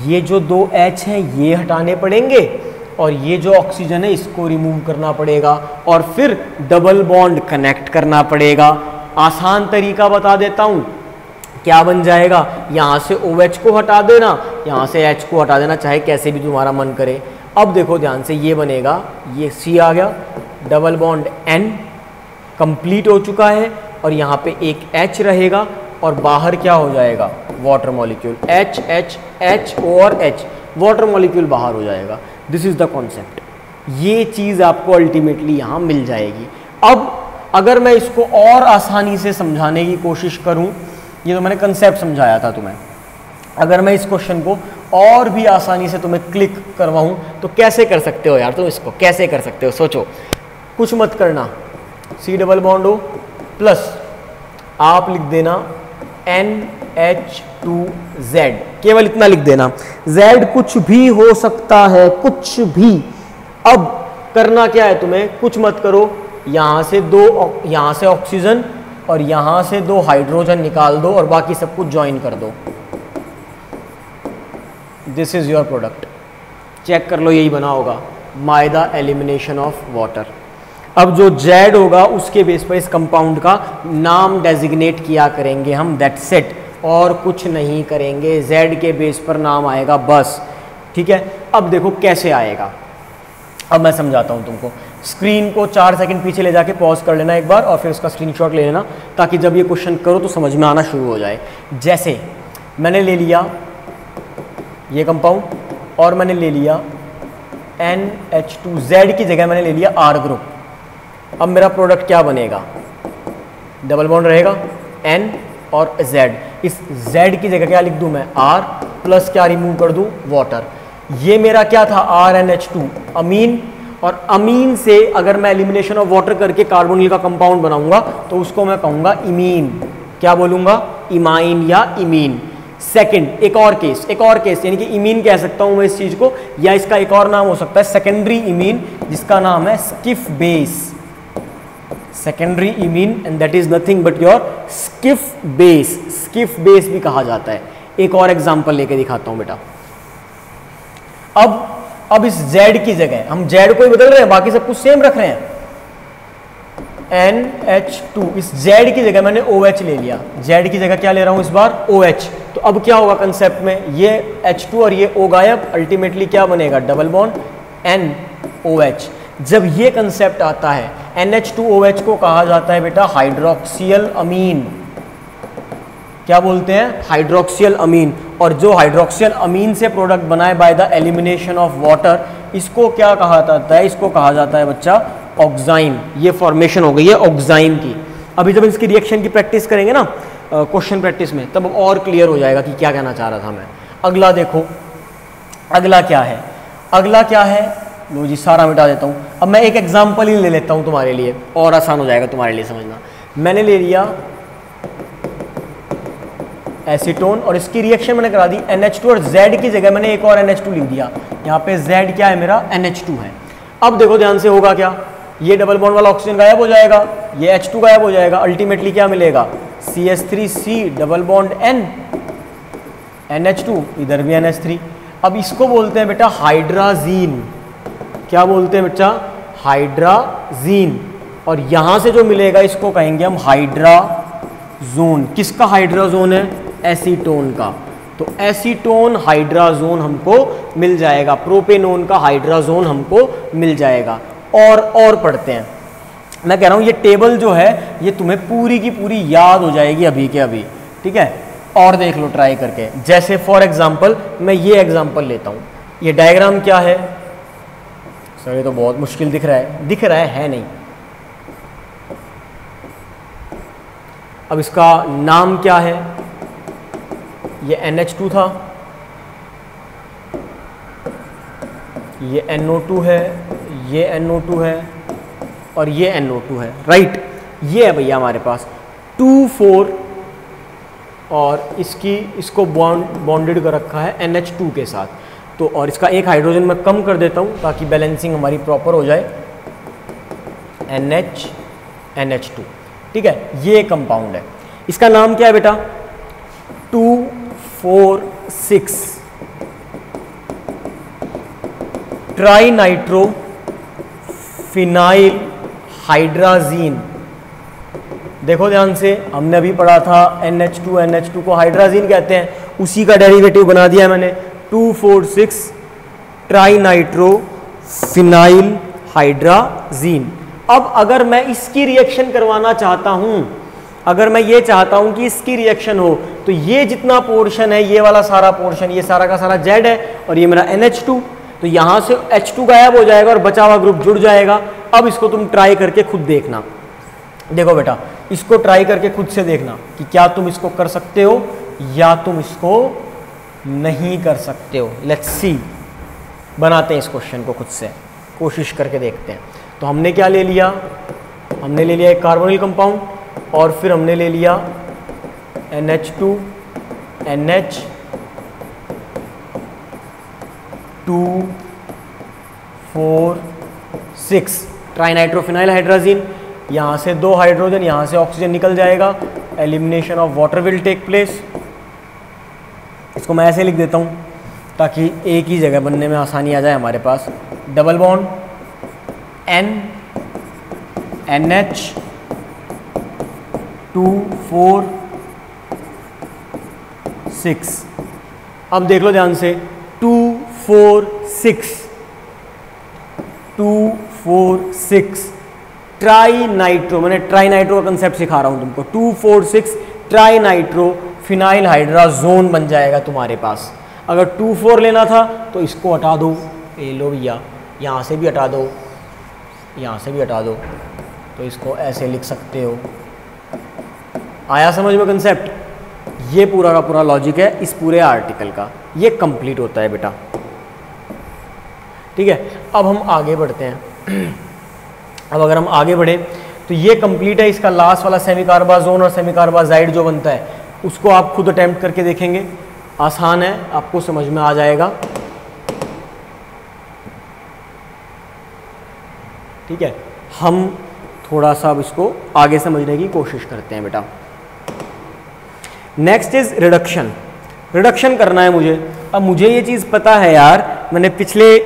ये जो 2 H हैं ये हटाने पड़ेंगे और ये जो ऑक्सीजन है इसको रिमूव करना पड़ेगा और फिर डबल बॉन्ड कनेक्ट करना पड़ेगा। आसान तरीका बता देता हूँ, क्या बन जाएगा? यहाँ से OH को हटा देना, यहाँ से H को हटा देना, चाहे कैसे भी तुम्हारा मन करे। अब देखो ध्यान से, ये बनेगा, ये C आ गया, डबल बॉन्ड N कंप्लीट हो चुका है। और यहाँ पे एक H रहेगा और बाहर क्या हो जाएगा, water molecule, H H H O और H, वाटर मॉलिक्यूल बाहर हो जाएगा। This is the concept. ये चीज़ आपको अल्टीमेटली यहाँ मिल जाएगी। अब अगर मैं इसको और आसानी से समझाने की कोशिश करूँ, ये तो मैंने कंसेप्ट समझाया था तुम्हें, अगर मैं इस क्वेश्चन को और भी आसानी से तुम्हें क्लिक करवाऊँ तो कैसे कर सकते हो यार, तुम इसको कैसे कर सकते हो, सोचो, कुछ मत करना, C double bond O plus आप लिख देना NH2Z, केवल इतना लिख देना, Z कुछ भी हो सकता है, कुछ भी। अब करना क्या है तुम्हें, कुछ मत करो, यहाँ से ऑक्सीजन और यहाँ से 2 हाइड्रोजन निकाल दो और बाकी सब कुछ ज्वाइन कर दो। This is your product. Check कर लो, यही बना होगा, मायदा एलिमिनेशन ऑफ वाटर। अब जो Z होगा उसके बेस पर इस कंपाउंड का नाम डेजिग्नेट किया करेंगे हम, दैट्स इट, और कुछ नहीं करेंगे, Z के बेस पर नाम आएगा बस। ठीक है, अब देखो कैसे आएगा, अब मैं समझाता हूँ तुमको। स्क्रीन को 4 सेकंड पीछे ले जाके पॉज कर लेना एक बार और फिर उसका स्क्रीनशॉट ले लेना, ताकि जब ये क्वेश्चन करो तो समझ में आना शुरू हो जाए। जैसे मैंने ले लिया ये कंपाउंड और मैंने ले लिया NH2, Z की जगह मैंने ले लिया R ग्रुप। अब मेरा प्रोडक्ट क्या बनेगा, डबल बॉन्ड रहेगा N और Z। इस Z की जगह क्या लिख दूं मैं, R प्लस क्या रिमूव कर दूं, वाटर। ये मेरा क्या था, RNH2 अमीन, और अमीन से अगर मैं एलिमिनेशन ऑफ वाटर करके कार्बोनिल का कंपाउंड बनाऊंगा तो उसको मैं कहूंगा इमीन। क्या बोलूंगा, इमाइन या इमीन। सेकंड, एक और केस यानी कि इमीन कह सकता हूं मैं इस चीज को, या इसका एक और नाम हो सकता है सेकेंडरी इमीन, जिसका नाम है Schiff base. Secondary imine and that is nothing but your Schiff base. Schiff base भी कहा जाता है। एक और एग्जांपल लेके दिखाता हूं बेटा। अब इस Z की जगह हम Z को ही बदल रहे हैं, बाकी सब कुछ सेम रख रहे हैं। NH2, इस Z की जगह मैंने OH ले लिया। Z की जगह क्या ले रहा हूं इस बार, OH। तो अब क्या होगा कंसेप्ट में, ये H2 और ये O गायब, अल्टीमेटली क्या बनेगा, डबल बॉन्ड NOH। जब ये कंसेप्ट आता है, NH2OH को कहा जाता है बेटा हाइड्रोक्सियल अमीन। क्या बोलते हैं, हाइड्रोक्सियल अमीन। और जो हाइड्रोक्सियल अमीन से प्रोडक्ट बनाए bye the elimination of water, इसको क्या कहा जाता है, इसको कहा जाता है बच्चा ऑक्साइन। ये फॉर्मेशन हो गई है ऑक्साइन की। अभी जब इसकी रिएक्शन की प्रैक्टिस करेंगे ना क्वेश्चन प्रैक्टिस में, तब और क्लियर हो जाएगा कि क्या कहना चाह रहा था मैं। अगला देखो, अगला क्या है, अगला क्या है, लो जी सारा मिटा देता हूँ। अब मैं एक एग्जाम्पल ही ले लेता हूँ तुम्हारे लिए, और आसान हो जाएगा तुम्हारे लिए समझना। मैंने ले लिया एसीटोन और इसकी रिएक्शन मैंने करा दी NH2, और Z की जगह मैंने एक और NH2 लिख दिया। यहाँ पे Z क्या है मेरा, NH2 है। अब देखो ध्यान से, होगा क्या, ये डबल बॉन्ड वाला ऑक्सीजन गायब हो जाएगा, ये H2 गायब हो जाएगा, अल्टीमेटली क्या मिलेगा, CH3C double bond N, NH2, इधर भी NH3। अब इसको बोलते हैं बेटा हाइड्राजीन। क्या बोलते हैं बेटा, हाइड्राजीन। और यहां से जो मिलेगा इसको कहेंगे हम हाइड्राजोन। किसका हाइड्राजोन है, एसीटोन का। तो एसीटोन हाइड्राजोन हमको मिल जाएगा, प्रोपेनोन का हाइड्राजोन हमको मिल जाएगा। और पढ़ते हैं, मैं कह रहा हूं ये टेबल जो है ये तुम्हें पूरी की पूरी याद हो जाएगी अभी के अभी, ठीक है। और देख लो ट्राई करके, जैसे फॉर एग्जांपल मैं ये एग्जांपल लेता हूं। ये डायग्राम क्या है सर, ये तो बहुत मुश्किल दिख रहा है नहीं। अब इसका नाम क्या है, ये NH2 था, ये NO2 है, ये NO2 है और ये NO2 है, राइट। ये है भैया हमारे पास 2,4 और इसको बॉन्डेड कर रखा है NH2 के साथ। तो और इसका एक हाइड्रोजन मैं कम कर देता हूँ ताकि बैलेंसिंग हमारी प्रॉपर हो जाए, NH2, ठीक है। ये कंपाउंड है, इसका नाम क्या है बेटा, 2,4,6 ट्राई नाइट्रो फिनाइल हाइड्राजीन। देखो ध्यान से, हमने अभी पढ़ा था NH2 को हाइड्राजीन कहते हैं, उसी का डेरिवेटिव बना दिया है मैंने, 2,4,6 ट्राई नाइट्रो फिनाइल हाइड्राजीन। अब अगर मैं इसकी रिएक्शन करवाना चाहता हूं अगर मैं ये चाहता हूं कि इसकी रिएक्शन हो तो ये जितना पोर्शन है, ये वाला सारा पोर्शन, ये सारा का सारा Z है और ये मेरा NH2, तो यहां से H2 गायब हो जाएगा और बचा हुआ ग्रुप जुड़ जाएगा। अब इसको तुम ट्राई करके खुद देखना। देखो बेटा, इसको ट्राई करके खुद से देखना कि क्या तुम इसको कर सकते हो या तुम इसको नहीं कर सकते हो। लेट्स सी, बनाते हैं इस क्वेश्चन को खुद से, कोशिश करके देखते हैं। तो हमने क्या ले लिया, हमने ले लिया एक कार्बोनिल कंपाउंड और फिर हमने ले लिया NH2 NH2 4 6 ट्राइनाइट्रोफिनाइल हाइड्राजीन। यहाँ से 2 हाइड्रोजन, यहाँ से ऑक्सीजन निकल जाएगा। Elimination of water will take place. इसको मैं ऐसे लिख देता हूँ ताकि एक ही जगह बनने में आसानी आ जाए हमारे पास। Double bond NH2 4 6। अब देख लो ध्यान से, 2 4 6 ट्राई नाइट्रो, मैंने ट्राई नाइट्रो का कंसेप्ट सिखा रहा हूं तुमको। 2 4 6 ट्राई नाइट्रो फिनाइल हाइड्राजोन बन जाएगा तुम्हारे पास। अगर 2 4 लेना था तो इसको हटा दो, ये लो भैया, यहाँ से भी हटा दो, यहाँ से भी हटा दो, तो इसको ऐसे लिख सकते हो। आया समझ में कंसेप्ट? ये पूरा का पूरा लॉजिक है इस पूरे आर्टिकल का, ये कंप्लीट होता है बेटा। ठीक है, अब हम आगे बढ़ते हैं। अब अगर हम आगे बढ़े तो ये कंप्लीट है, इसका लास्ट वाला सेमीकार्बाजोन और सेमीकार्बाजाइड जो बनता है उसको आप खुद अटेम्प्ट करके देखेंगे। आसान है, आपको समझ में आ जाएगा। ठीक है, हम थोड़ा सा अब इसको आगे समझने की कोशिश करते हैं बेटा। Next is reduction. रिडक्शन करना है मुझे। अब मुझे ये चीज़ पता है यार, मैंने पिछले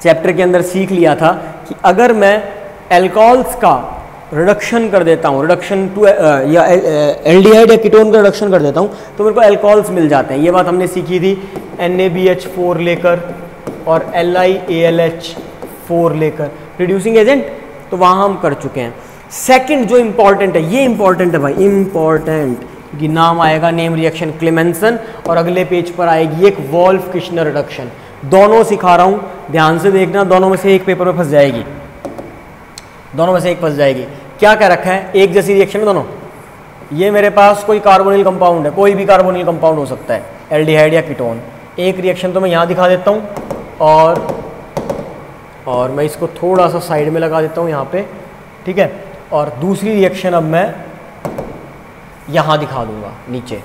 चैप्टर के अंदर सीख लिया था कि अगर मैं एल्कोहल्स का रिडक्शन कर देता हूँ, रिडक्शन टू या एल्डिहाइड या कीटोन का रिडक्शन कर देता हूँ तो मेरे को एल्कोहल्स मिल जाते हैं। ये बात हमने सीखी थी NaBH4 लेकर और LiAlH4 लेकर, रिड्यूसिंग एजेंट, तो वहाँ हम कर चुके हैं। सेकंड जो इंपॉर्टेंट है, ये इंपॉर्टेंट है भाई, इंपॉर्टेंट, कि नाम आएगा नेम रिएक्शन क्लेमेंसन और अगले पेज पर आएगी एक वोल्फ किश्नर रिडक्शन। दोनों सिखा रहा हूँ, ध्यान से देखना, दोनों में से एक पेपर में फंस जाएगी, दोनों में से एक फंस जाएगी। क्या क्या रखा है, एक जैसी रिएक्शन में दोनों। ये मेरे पास कोई कार्बोनिल कंपाउंड है, कोई भी कार्बोनिल कंपाउंड हो सकता है, एल्डिहाइड या कीटोन। एक रिएक्शन तो मैं यहाँ दिखा देता हूँ और मैं इसको थोड़ा सा साइड में लगा देता हूँ यहाँ पे, ठीक है। और दूसरी रिएक्शन अब मैं यहाँ दिखा दूंगा नीचे।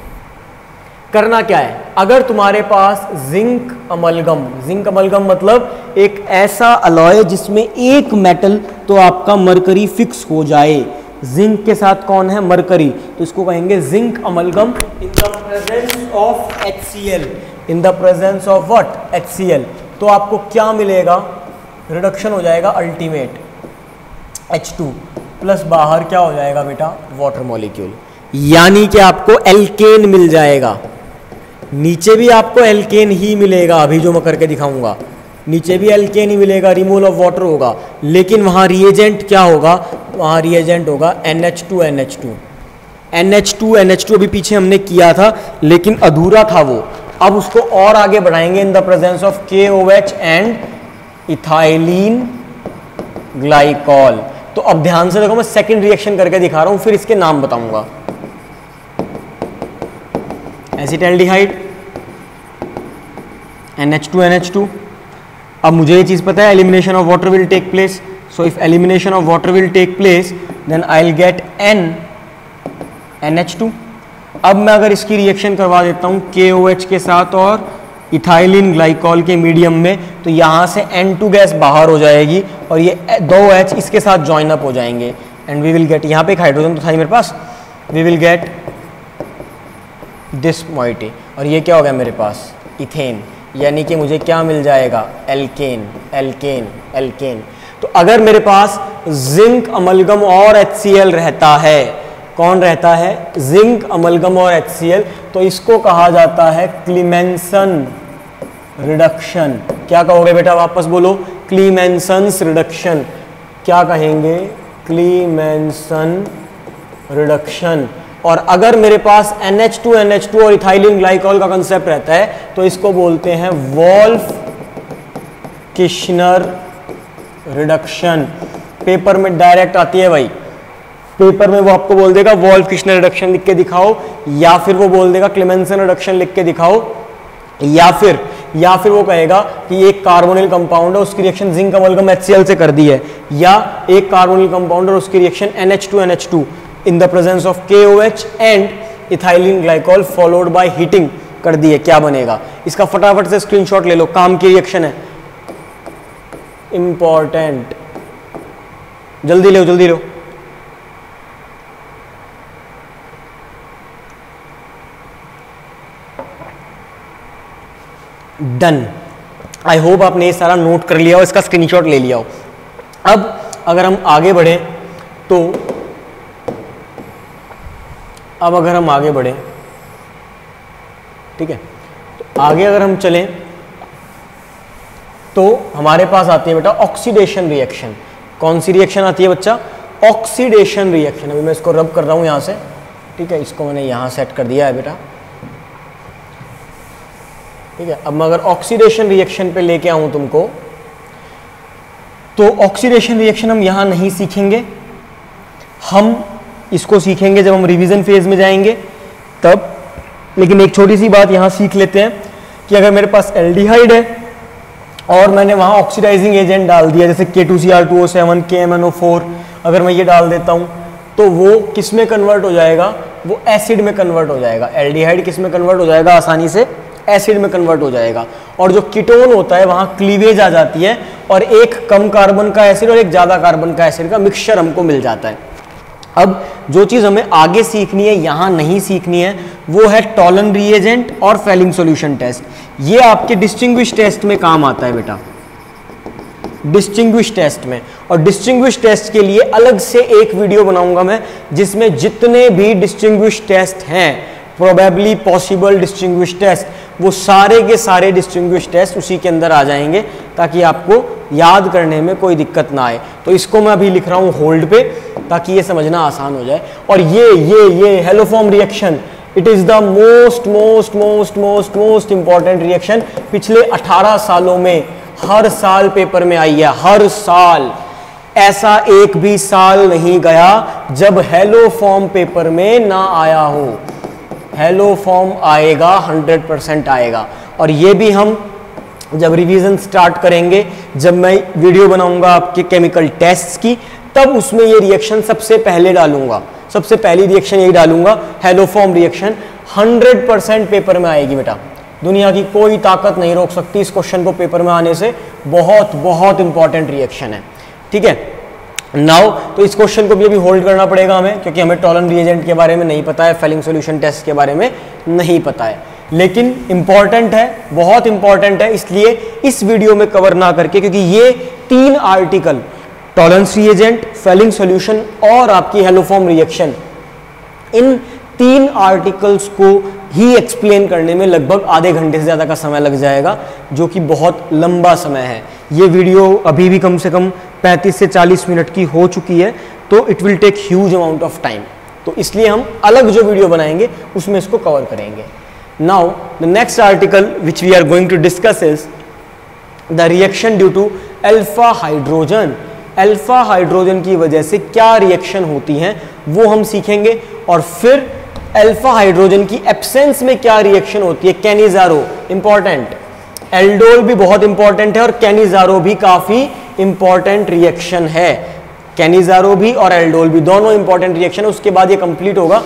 करना क्या है, अगर तुम्हारे पास जिंक अमलगम मतलब एक ऐसा अलॉय जिसमें एक मेटल तो आपका मरकरी फिक्स हो जाए। जिंक के साथ कौन है, मरकरी, तो इसको कहेंगे zinc amalgam in the presence of HCl, in the presence of what, HCl। तो आपको क्या मिलेगा, रिडक्शन हो जाएगा अल्टीमेट, H2 प्लस बाहर क्या हो जाएगा बेटा, वाटर मॉलिक्यूल, यानी कि आपको एल्केन मिल जाएगा। नीचे भी आपको एल्केन ही मिलेगा, अभी जो मैं करके दिखाऊंगा नीचे भी एल्केन ही मिलेगा, रिमूवल ऑफ वाटर होगा, लेकिन वहाँ रिएजेंट क्या होगा, वहाँ रिएजेंट होगा NH2 अभी पीछे हमने किया था लेकिन अधूरा था वो, अब उसको और आगे बढ़ाएंगे इन the presence of KOH and ethylene glycol. तो अब ध्यान से देखो, मैं सेकंड रिएक्शन करके दिखा रहा हूं, फिर इसके नाम बताऊंगा। एसिटाल्डिहाइड NH2 अब मुझे ये चीज पता है, elimination of water will take place, so if elimination of water will take place then I will get NH2। अब मैं अगर इसकी रिएक्शन करवा देता हूं KOH के साथ और इथाइलिन ग्लाइकॉल के मीडियम में, तो यहाँ से N2 गैस बाहर हो जाएगी और ये 2H इसके साथ ज्वाइन अप हो जाएंगे एंड वी विल गेट, यहाँ पे एक हाइड्रोजन तो था ही मेरे पास, we will get this moiety, और ये क्या हो गया मेरे पास, इथेन, यानी कि मुझे क्या मिल जाएगा, एल्केन। तो अगर मेरे पास जिंक अमलगम और HCl रहता है, कौन रहता है, जिंक अमलगम और HCl, तो इसको कहा जाता है क्लीमेंसन रिडक्शन। क्या कहोगे बेटा, वापस बोलो, क्लीमेंसन्स रिडक्शन। क्या कहेंगे, क्लीमेंसन रिडक्शन। और अगर मेरे पास NH2 और इथाइलिन ग्लाइकॉल का कंसेप्ट रहता है तो इसको बोलते हैं वोल्फ किश्नर रिडक्शन। पेपर में डायरेक्ट आती है भाई, पेपर में वो आपको बोल देगा वोल्फ किश्नर रिडक्शन लिख के दिखाओ, या फिर वो बोल देगा क्लेमेंसन रिडक्शन लिख के दिखाओ, या फिर वो कहेगा कि एक कार्बोनिल कंपाउंड है उसकी रिएक्शन जिंक अमलगम HCl से कर दी है, या एक कार्बोनिल कंपाउंड और उसकी reaction NH2 in the presence of KOH and ethylene glycol followed by heating कर दी है, क्या बनेगा। इसका फटाफट से स्क्रीनशॉट ले लो, काम की रिएक्शन है, इंपॉर्टेंट, जल्दी लो जल्दी लो। डन। आई होप आपने ये सारा नोट कर लिया हो, इसका स्क्रीनशॉट ले लिया हो। अब अगर हम आगे बढ़े तो ठीक है, तो आगे अगर हम चलें तो हमारे पास आती है बेटा ऑक्सीडेशन रिएक्शन। कौन सी रिएक्शन आती है बच्चा? Oxidation reaction. अभी मैं इसको रब कर रहा हूं यहां से, ठीक है, इसको मैंने यहां सेट कर दिया है बेटा, ठीक है। अब मैं अगर ऑक्सीडेशन रिएक्शन पे लेके आऊं तुमको, तो ऑक्सीडेशन रिएक्शन हम यहां नहीं सीखेंगे, हम इसको सीखेंगे जब हम रिवीजन फेज में जाएंगे तब। लेकिन एक छोटी सी बात यहां सीख लेते हैं कि अगर मेरे पास एल्डिहाइड है और मैंने वहां ऑक्सीडाइजिंग एजेंट डाल दिया, जैसे K2Cr2O7 KMnO4, अगर मैं ये डाल देता हूं तो वो किस में कन्वर्ट हो जाएगा? वो एसिड में कन्वर्ट हो जाएगा। एल्डिहाइड किस में कन्वर्ट हो जाएगा? आसानी से एसिड में कन्वर्ट हो जाएगा। और जो कीटोन होता है वहां क्लीवेज आ जाती है और एक कम कार्बन का एसिड और एक ज्यादा कार्बन का एसिड का मिक्सचर हमको मिल जाता है। अब जो चीज हमें आगे सीखनी है, यहां नहीं सीखनी है, वो है टॉलन रिएजेंट और फेलिंग सॉल्यूशन टेस्ट। ये आपके डिस्टिंग्विश टेस्ट में काम आता है बेटा, डिस्टिंग्विश टेस्ट में। और डिस्टिंग्विश टेस्ट के लिए अलग से एक वीडियो बनाऊंगा मैं, जिसमें जितने भी डिस्टिंग्विश टेस्ट हैं, प्रोबेबली पॉसिबल डिस्टिंग्विश टेस्ट, वो सारे के सारे डिस्टिंग्विश टेस्ट उसी के अंदर आ जाएंगे, ताकि आपको याद करने में कोई दिक्कत ना आए। तो इसको मैं अभी लिख रहा हूं होल्ड पे, ताकि ये समझना आसान हो जाए। और ये haloform reaction, it is the most important reaction. पिछले 18 सालों में हर साल पेपर में आई है, हर साल। ऐसा एक भी साल नहीं गया जब हेलोफॉर्म पेपर में ना आया हो। हेलोफॉर्म आएगा, 100% आएगा। और ये भी हम जब रिवीजन स्टार्ट करेंगे, जब मैं वीडियो बनाऊंगा आपके केमिकल टेस्ट्स की, तब उसमें ये रिएक्शन सबसे पहले डालूंगा, सबसे पहली रिएक्शन यही डालूंगा, हेलोफॉर्म रिएक्शन। 100% पेपर में आएगी बेटा, दुनिया की कोई ताकत नहीं रोक सकती इस क्वेश्चन को पेपर में आने से। बहुत इंपॉर्टेंट रिएक्शन है, ठीक है। नाउ तो इस क्वेश्चन को भी अभी होल्ड करना पड़ेगा हमें, क्योंकि हमें टॉलन रिएजेंट के बारे में नहीं पता है, फेलिंग सॉल्यूशन टेस्ट के बारे में नहीं पता है, लेकिन इंपॉर्टेंट है, बहुत इंपॉर्टेंट है। इसलिए इस वीडियो में कवर ना करके, क्योंकि ये 3 article, Tollens reagent, Fehling solution और आपकी हेलोफॉर्म रिएक्शन, इन 3 आर्टिकल्स को ही एक्सप्लेन करने में लगभग आधे घंटे से ज़्यादा का समय लग जाएगा, जो कि बहुत लंबा समय है। ये वीडियो अभी भी कम से कम 35 से 40 मिनट की हो चुकी है, तो it will take huge amount of time. तो इसलिए हम अलग जो वीडियो बनाएंगे उसमें इसको कवर करेंगे। Now the next article which we are going to discuss is the reaction due to alpha hydrogen. Alpha hydrogen की वजह से क्या रिएक्शन होती हैं वो हम सीखेंगे, और फिर अल्फा हाइड्रोजन की एब्सेंस में क्या रिएक्शन होती है। कैनिजारो इंपॉर्टेंट, एल्डोल भी बहुत इंपॉर्टेंट है, और कैनिजारो भी काफी इंपॉर्टेंट रिएक्शन है। कैनिजारो भी और एल्डोल भी दोनों इंपॉर्टेंट रिएक्शन है। उसके बाद ये कंप्लीट होगा।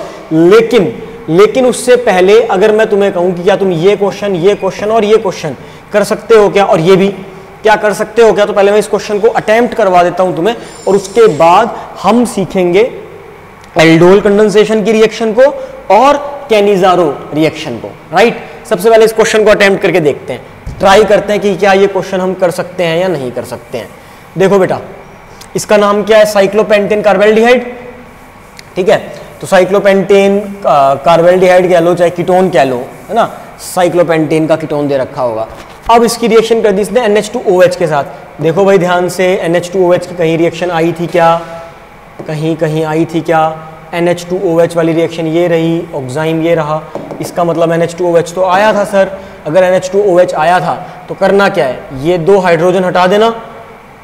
लेकिन उससे पहले अगर मैं तुम्हें कहूं कि क्या तुम ये क्वेश्चन और ये क्वेश्चन कर सकते हो क्या, और ये भी क्या कर सकते हो क्या, तो पहले मैं इस क्वेश्चन को अटेम्प्ट करवा देता हूं तुम्हें, और उसके बाद हम सीखेंगे एल्डोल कंडेंसेशन की रिएक्शन को और कैनिजारो रिएक्शन को। राइट, सबसे पहले इस क्वेश्चन को अटेम्प्ट करके देखते हैं, ट्राई करते हैं कि क्या ये क्वेश्चन हम कर सकते हैं या नहीं कर सकते हैं। देखो बेटा, इसका नाम क्या है? साइक्लोपेंटेन कार्बेल्डिहाइड, ठीक है। तो साइक्लोपेंटेन कार्बेल्डिहाइड कह लो, चाहे कीटोन कह लो, है ना, साइक्लोपेंटेन का कीटोन दे रखा होगा। अब इसकी रिएक्शन कर दी इसने NH2OH के साथ। देखो भाई ध्यान से, NH2OH की कहीं रिएक्शन आई थी क्या? कहीं आई थी क्या? NH2OH वाली रिएक्शन ये रही, ऑक्साइम ये रहा, इसका मतलब NH2OH तो आया था सर। अगर NH2OH आया था तो करना क्या है, ये 2 हाइड्रोजन हटा देना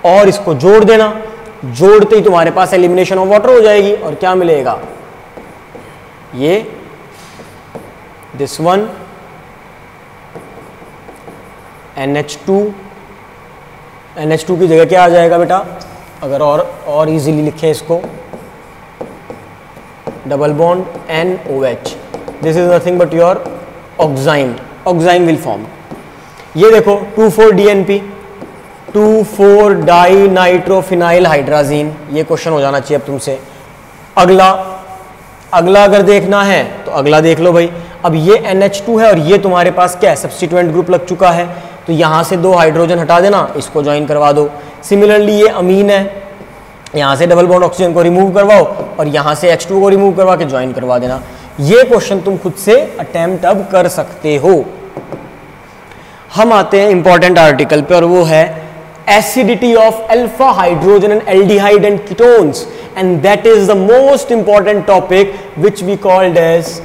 और इसको जोड़ देना, जोड़ते ही तुम्हारे पास एलिमिनेशन ऑफ वाटर हो जाएगी और क्या मिलेगा, ये दिस वन NH2 की जगह क्या आ जाएगा बेटा, अगर और इजीली लिखें इसको, double bond NOH, this is nothing but your oxime will form. ये देखो 2,4-DNP, 2,4-डाइनाइट्रोफिनाइल हाइड्राजीन, ये क्वेश्चन हो जाना चाहिए अब तुमसे। अगला अगर देखना है तो अगला देख लो भाई। अब ये NH2 है और ये तुम्हारे पास क्या है, सब्स्टिट्यूएंट ग्रुप लग चुका है, तो यहां से 2 हाइड्रोजन हटा देना, इसको ज्वाइन करवा दो। सिमिलरली ये अमीन है, यहां से डबल बॉन्ड ऑक्सीजन को रिमूव करवाओ और यहां से H2 को रिमूव करवा के ज्वाइन करवा देना। ये क्वेश्चन तुम खुद से अटेम्प्ट अब कर सकते हो। हम आते हैं इंपॉर्टेंट आर्टिकल पे और वो है acidity of alpha hydrogen and aldehyde and ketones, and that is the most important topic which we called as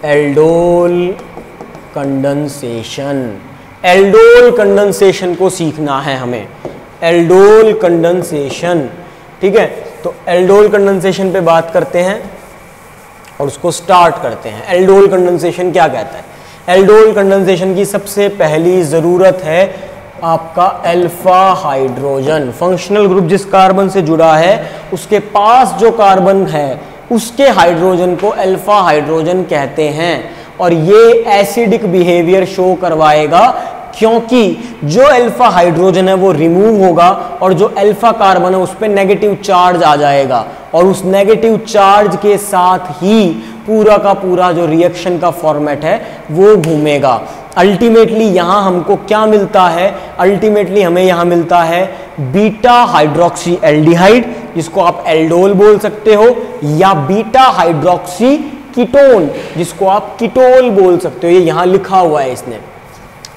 aldol condensation. Aldol condensation को सीखना है हमें, एल्डोल कंडेंसेशन, ठीक है। तो एल्डोल कंडेंसेशन पे बात करते हैं और उसको स्टार्ट करते हैं। एल्डोल कंडेंसेशन क्या कहता है? एल्डोल कंडेंसेशन की सबसे पहली ज़रूरत है आपका अल्फा हाइड्रोजन। फंक्शनल ग्रुप जिस कार्बन से जुड़ा है उसके पास जो कार्बन है उसके हाइड्रोजन को अल्फा हाइड्रोजन कहते हैं, और ये एसिडिक बिहेवियर शो करवाएगा क्योंकि जो अल्फा हाइड्रोजन है वो रिमूव होगा और जो अल्फा कार्बन है उस पर नेगेटिव चार्ज आ जाएगा, और उस नेगेटिव चार्ज के साथ ही पूरा का पूरा जो रिएक्शन का फॉर्मेट है वो घूमेगा। अल्टीमेटली यहां हमको क्या मिलता है, अल्टीमेटली हमें यहां मिलता है बीटा हाइड्रोक्सी एल्डिहाइड, जिसको आप एल्डोल बोल सकते हो, या बीटा हाइड्रोक्सी कीटोन, जिसको आप कीटोल बोल सकते हो। ये यहां लिखा हुआ है इसने।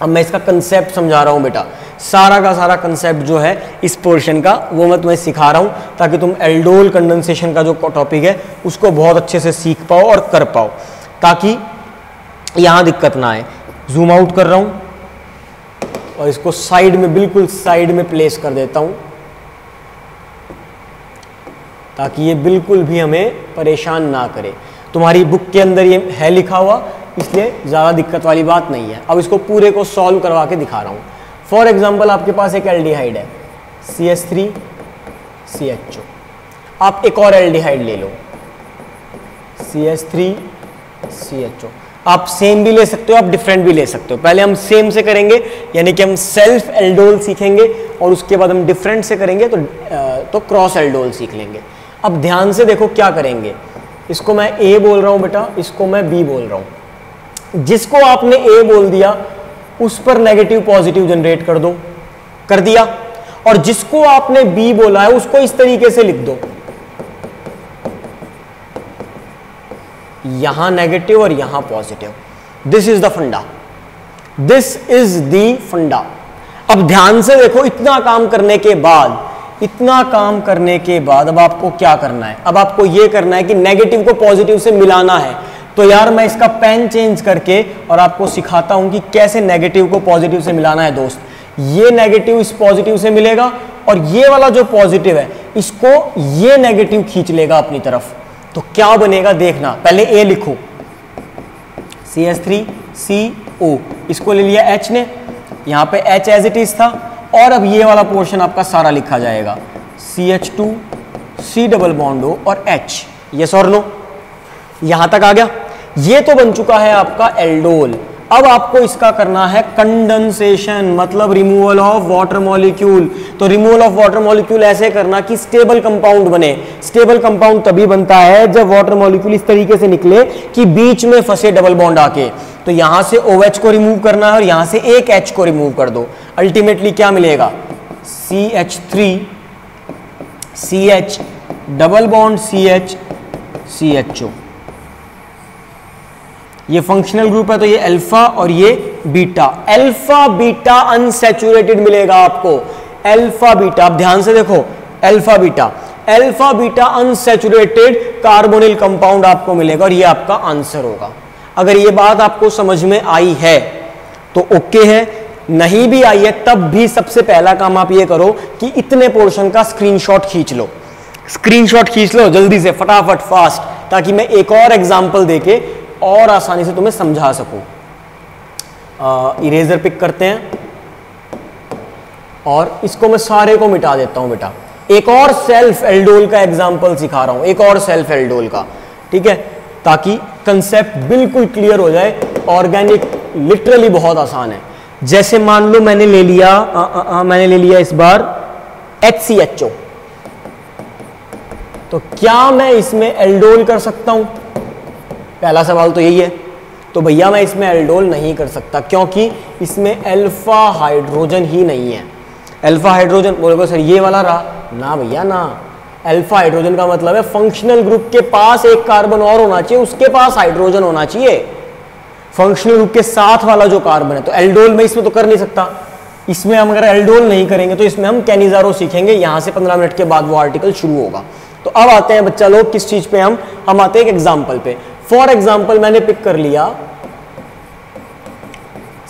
अब मैं इसका कंसेप्ट समझा रहा हूं बेटा, सारा का सारा कंसेप्ट जो है इस पोर्शन का वो मैं तुम्हें सिखा रहा हूं ताकि तुम एल्डोल कंडेंसेशन का जो टॉपिक है उसको बहुत अच्छे से सीख पाओ और कर पाओ, ताकि यहां दिक्कत ना आए। जूम आउट कर रहा हूं और इसको साइड में, बिल्कुल साइड में प्लेस कर देता हूं ताकि ये बिल्कुल भी हमें परेशान ना करे। तुम्हारी बुक के अंदर ये है लिखा हुआ, इसलिए ज़्यादा दिक्कत वाली बात नहीं है। अब इसको पूरे को सॉल्व करवा के दिखा रहा हूँ। फॉर एग्जाम्पल आपके पास एक एल्डिहाइड है CH3CHO, आप एक और एल्डिहाइड ले लो CH3CHO। आप सेम भी ले सकते हो, आप डिफरेंट भी ले सकते हो। पहले हम सेम से करेंगे, यानी कि हम सेल्फ एल्डोल सीखेंगे, और उसके बाद हम डिफरेंट से करेंगे तो क्रॉस एल्डोल सीख लेंगे। अब ध्यान से देखो क्या करेंगे, इसको मैं A बोल रहा हूँ बेटा, इसको मैं B बोल रहा हूँ। जिसको आपने A बोल दिया उस पर नेगेटिव पॉजिटिव जनरेट कर दो, कर दिया, और जिसको आपने B बोला है उसको इस तरीके से लिख दो, यहां नेगेटिव और यहां पॉजिटिव। दिस इज द फंडा, दिस इज द फंडा। अब ध्यान से देखो, इतना काम करने के बाद अब आपको क्या करना है? अब आपको यह करना है कि नेगेटिव को पॉजिटिव से मिलाना है। तो यार मैं इसका पेन चेंज करके और आपको सिखाता हूं कि कैसे नेगेटिव को पॉजिटिव से मिलाना है दोस्त। ये नेगेटिव इस पॉजिटिव से मिलेगा और ये वाला जो पॉजिटिव है इसको ये नेगेटिव खींच लेगा अपनी तरफ। तो क्या बनेगा देखना, पहले A लिखो CH3CO, इसको ले लिया H ने, यहां पे H एज इट इज था, और अब ये वाला पोर्शन आपका सारा लिखा जाएगा CH2 C double bond O और H। यस और नो, यहां तक आ गया। ये तो बन चुका है आपका एल्डोल। अब आपको इसका करना है कंडेंसेशन, मतलब रिमूवल ऑफ वाटर मॉलिक्यूल। तो रिमूवल ऑफ वाटर मॉलिक्यूल ऐसे करना कि स्टेबल कंपाउंड बने। स्टेबल कंपाउंड तभी बनता है जब वाटर मॉलिक्यूल इस तरीके से निकले कि बीच में फंसे डबल बॉन्ड आके। तो यहां से OH को रिमूव करना है और यहां से एक H को रिमूव कर दो। अल्टीमेटली क्या मिलेगा? CH3CH double bond CHCHO। ये फंक्शनल ग्रुप है तो ये अल्फा और ये बीटा। अल्फा बीटा अनसैचुरेटेड मिलेगा आपको, अल्फा बीटा। अब ध्यान से देखो, alpha beta alpha beta unsaturated carbonyl compound आपको मिलेगा और ये आपका आंसर होगा। अगर ये बात आपको समझ में आई है तो ओके है, नहीं भी आई है तब भी सबसे पहला काम आप ये करो कि इतने पोर्शन का स्क्रीनशॉट खींच लो। स्क्रीनशॉट खींच लो जल्दी से, फटाफट, फास्ट, ताकि मैं एक और एग्जांपल देके और आसानी से तुम्हें समझा सकूं। इरेजर पिक करते हैं और इसको मैं सारे को मिटा देता हूं बेटा। एक और सेल्फ एल्डोल का एग्जांपल सिखा रहा हूं, एक और सेल्फ एल्डोल का, ठीक है, ताकि कंसेप्ट बिल्कुल क्लियर हो जाए। ऑर्गेनिक लिटरली बहुत आसान है। जैसे मान लो मैंने ले लिया इस बार HCHO, तो क्या मैं इसमें एल्डोल कर सकता हूं? पहला सवाल तो यही है। तो भैया मैं इसमें एल्डोल नहीं कर सकता, क्योंकि इसमें अल्फा हाइड्रोजन ही नहीं है। अल्फा हाइड्रोजन बोलोगे सर ये वाला रहा ना भैया ना। अल्फा हाइड्रोजन का मतलब है फंक्शनल ग्रुप के पास एक कार्बन और होना चाहिए, उसके पास हाइड्रोजन होना चाहिए। फंक्शनल ग्रुप के साथ वाला जो कार्बन है, तो एल्डोल में इसमें तो कर नहीं सकता। इसमें हम अगर एल्डोल नहीं करेंगे तो इसमें हम कैनिजारो सीखेंगे, यहां से 15 मिनट के बाद वो आर्टिकल शुरू होगा। तो अब आते हैं बच्चा लोग किस चीज पे, हम आते हैं एक एग्जाम्पल पे। फॉर एग्जाम्पल मैंने पिक कर लिया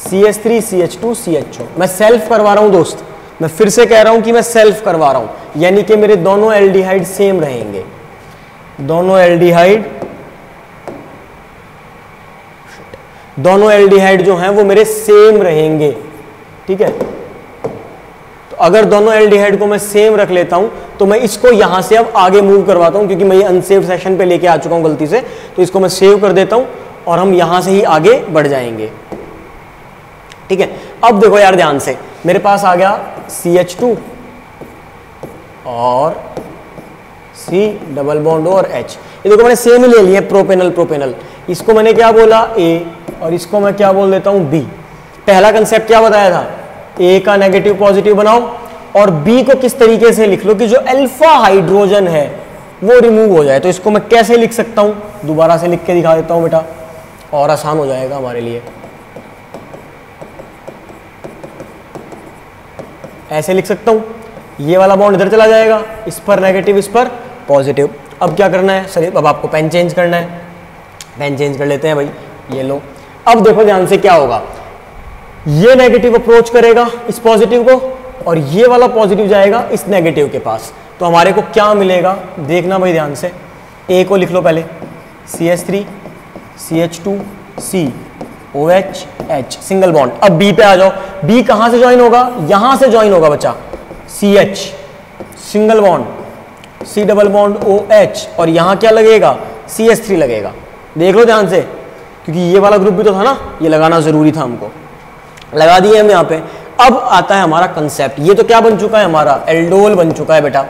CH3 CH2 CHO। मैं सेल्फ करवा रहा हूं दोस्त, मैं फिर से कह रहा हूं कि मैं सेल्फ करवा रहा हूं, यानी कि मेरे दोनों एल्डिहाइड सेम रहेंगे। दोनों एल्डिहाइड जो हैं वो मेरे सेम रहेंगे, ठीक है। तो अगर दोनों एल्डिहाइड को मैं सेम रख लेता हूं तो मैं इसको यहां से अब आगे मूव करवाता हूं, क्योंकि मैं ये अनसेव सेशन पे लेके आ चुका हूं गलती से। तो इसको मैं सेव कर देता हूं और हम यहां से ही आगे बढ़ जाएंगे, ठीक है। अब देखो यार ध्यान से, मेरे पास आ गया CH2 और C डबल बॉन्ड और H। ये देखो मैंने सेम ही ले लिया, प्रोपेनल प्रोपेनल। इसको मैंने क्या बोला A, और इसको मैं क्या बोल देता हूं B। पहला कंसेप्ट क्या बताया था, A का नेगेटिव पॉजिटिव बनाओ और B को किस तरीके से लिख लो कि जो अल्फा हाइड्रोजन है वो रिमूव हो जाए। तो इसको मैं कैसे लिख सकता हूं, दोबारा से लिख के दिखा देता हूं बेटा, और आसान हो जाएगा हमारे लिए। ऐसे लिख सकता हूं, ये वाला बॉन्ड इधर चला जाएगा, इस पर नेगेटिव इस पर पॉजिटिव। अब क्या करना है सर, अब आपको पेन चेंज करना है। पेन चेंज कर लेते हैं भाई, ये लो। अब देखो ध्यान से क्या होगा, ये नेगेटिव अप्रोच करेगा इस पॉजिटिव को और ये वाला पॉजिटिव जाएगा इस नेगेटिव के पास। तो हमारे को क्या मिलेगा देखना भाई ध्यान से। ए को लिख लो पहले, CH3 CH2 C OH H single bond. अब बी पे आ जाओ, बी कहां से ज्वाइन होगा, यहां से ज्वाइन होगा बच्चा, CH single bond C double bond OH, और यहां क्या लगेगा, CH3 लगेगा। देख लो ध्यान से, क्योंकि ये वाला ग्रुप भी तो था ना, ये लगाना जरूरी था, हमको लगा दिए हम यहाँ पे। अब आता है हमारा कंसेप्ट, ये तो क्या बन चुका है हमारा, एल्डोल बन चुका है बेटा।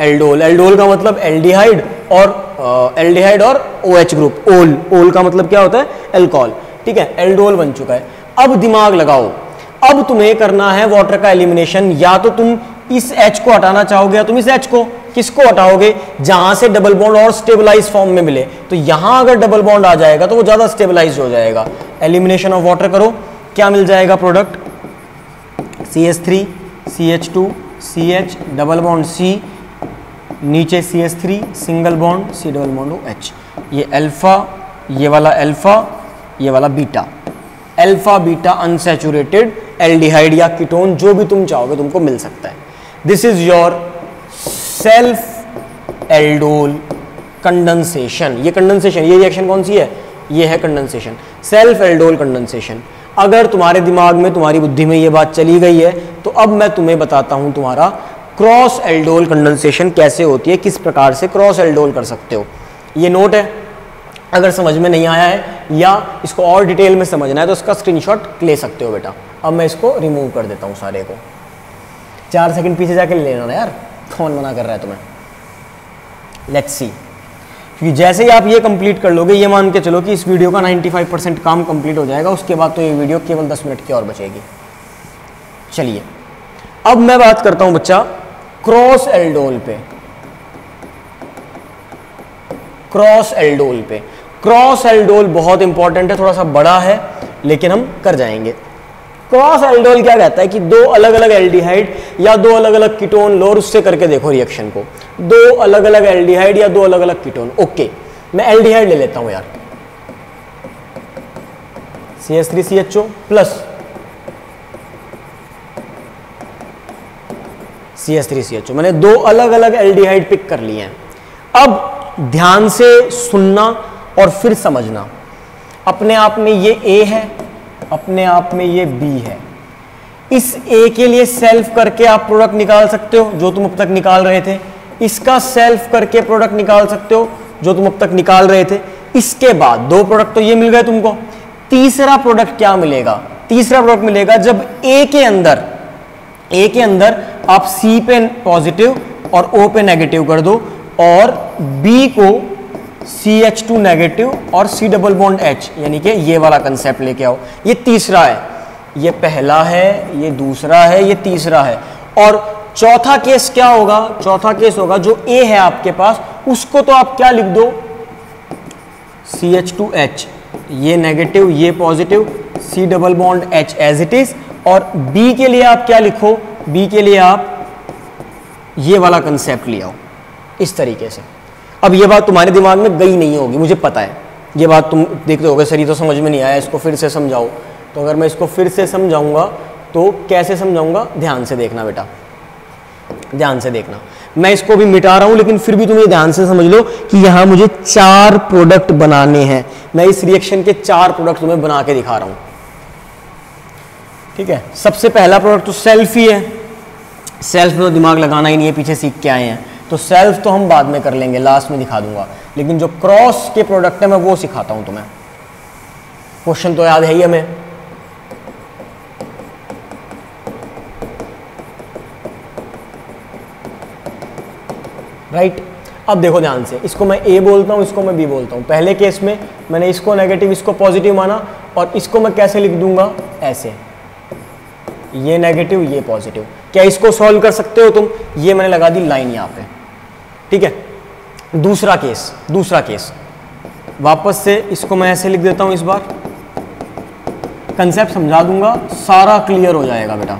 एल्डोल, एल्डोल का मतलब एल्डिहाइड और OH ग्रुप। ओल का मतलब क्या होता है, एल्कोहल, ठीक है। एल्डोल बन चुका है। अब दिमाग लगाओ, अब तुम्हें करना है वाटर का एलिमिनेशन। या तो तुम इस H को हटाना चाहोगे या तुम इस H को, किसको हटाओगे, जहां से डबल बॉन्ड और स्टेबलाइज फॉर्म में मिले। तो यहां अगर डबल बॉन्ड आ जाएगा तो वो ज्यादा स्टेबलाइज हो जाएगा। एलिमिनेशन ऑफ वाटर करो, क्या मिल जाएगा product, CH3 CH2 CH double bond C, नीचे CH3 single bond C double bond OH। ये अल्फा, ये वाला अल्फा, ये वाला beta. Alpha beta unsaturated aldehyde या कीटोन, जो भी तुम चाहोगे तुमको मिल सकता है। This is your self aldol condensation. ये कंडेंसेशन, ये रिएक्शन कौन सी है, ये है कंडेंसेशन, सेल्फ एल्डोल कंडेंसेशन। अगर तुम्हारे दिमाग में, तुम्हारी बुद्धि में ये बात चली गई है तो अब मैं तुम्हें बताता हूं तुम्हारा क्रॉस एल्डोल कंडेंसेशन कैसे होती है, किस प्रकार से क्रॉस एल्डोल कर सकते हो। ये नोट है, अगर समझ में नहीं आया है या इसको और डिटेल में समझना है तो इसका स्क्रीनशॉट ले सकते हो बेटा। अब मैं इसको रिमूव कर देता हूं सारे को। 4 सेकंड पीछे जाके ले लेना यार, कौन मना कर रहा है तुम्हें। लेट्स सी, क्योंकि जैसे ही आप ये कंप्लीट कर लोगे, ये मान के चलो कि इस वीडियो का 95% काम कंप्लीट हो जाएगा, उसके बाद तो ये वीडियो केवल 10 मिनट की और बचेगी। चलिए अब मैं बात करता हूं बच्चा क्रॉस एल्डोल पे। क्रॉस एल्डोल पे, क्रॉस एल्डोल बहुत इंपॉर्टेंट है, थोड़ा सा बड़ा है लेकिन हम कर जाएंगे। क्रॉस एल्डोल क्या कहता है कि दो अलग अलग एल्डिहाइड या दो अलग अलग कीटोन लो और उससे करके देखो रिएक्शन को, दो अलग अलग एल्डिहाइड या दो अलग अलग कीटोन। ओके, मैं एल्डिहाइड ले लेता हूं यार, CH3CHO प्लस CH3CHO, मैंने दो अलग अलग एल्डिहाइड पिक कर लिए हैं। अब ध्यान से सुनना और फिर समझना, अपने आप में ये A है, अपने आप में ये B है। इस A के लिए सेल्फ करके आप प्रोडक्ट निकाल सकते हो जो तुम अब तक निकाल रहे थे, इसका सेल्फ करके प्रोडक्ट निकाल सकते हो जो तुम अब तक निकाल रहे थे। इसके बाद दो प्रोडक्ट तो ये मिल गए तुमको, तीसरा प्रोडक्ट क्या मिलेगा? तीसरा प्रोडक्ट मिलेगा जब A के अंदर आप C पे पॉजिटिव और O पे नेगेटिव कर दो और B को CH2 नेगेटिव और C डबल बॉन्ड H, यानी कि ये वाला कंसेप्ट लेके आओ। ये तीसरा है, ये पहला है, ये दूसरा है, ये तीसरा है। और चौथा केस क्या होगा? चौथा केस होगा जो A है आपके पास, उसको तो आप क्या लिख दो? CH2H, ये नेगेटिव ये positive, C double bond H as it is. और B के लिए आप क्या लिखो? B के लिए आप ये वाला कंसेप्ट ले आओ इस तरीके से। अब ये बात तुम्हारे दिमाग में गई नहीं होगी, मुझे पता है, ये बात तुम देखते होगे सर ये तो समझ में नहीं आया, इसको फिर से समझाओ। तो अगर मैं इसको फिर से समझाऊंगा तो कैसे समझाऊंगा? ध्यान से देखना बेटा, ध्यान से देखना। मैं इसको भी मिटा रहा हूं लेकिन फिर भी तुम ये ध्यान से समझ लो कि यहां मुझे 4 प्रोडक्ट बनाने हैं। मैं इस रिएक्शन के 4 प्रोडक्ट तुम्हें बना के दिखा रहा हूं, ठीक है। सबसे पहला प्रोडक्ट तो सेल्फ ही है, सेल्फ में तो दिमाग लगाना ही नहीं है, पीछे सीख के आए हैं, तो सेल्फ तो हम बाद में कर लेंगे, लास्ट में दिखा दूंगा। लेकिन जो क्रॉस के प्रोडक्ट है मैं वो सिखाता हूं तुम्हें। क्वेश्चन तो याद है ही हमें, राइट। अब देखो ध्यान से, इसको मैं A बोलता हूं, इसको मैं B बोलता हूं। पहले केस में मैंने इसको नेगेटिव इसको पॉजिटिव माना और इसको मैं कैसे लिख दूंगा? ऐसे, ये नेगेटिव ये पॉजिटिव। क्या इसको सॉल्व कर सकते हो तुम? ये मैंने लगा दी लाइन यहां पे, ठीक है। दूसरा केस वापस से इसको मैं ऐसे लिख देता हूं, इस बार कंसेप्ट समझा दूंगा, सारा क्लियर हो जाएगा बेटा।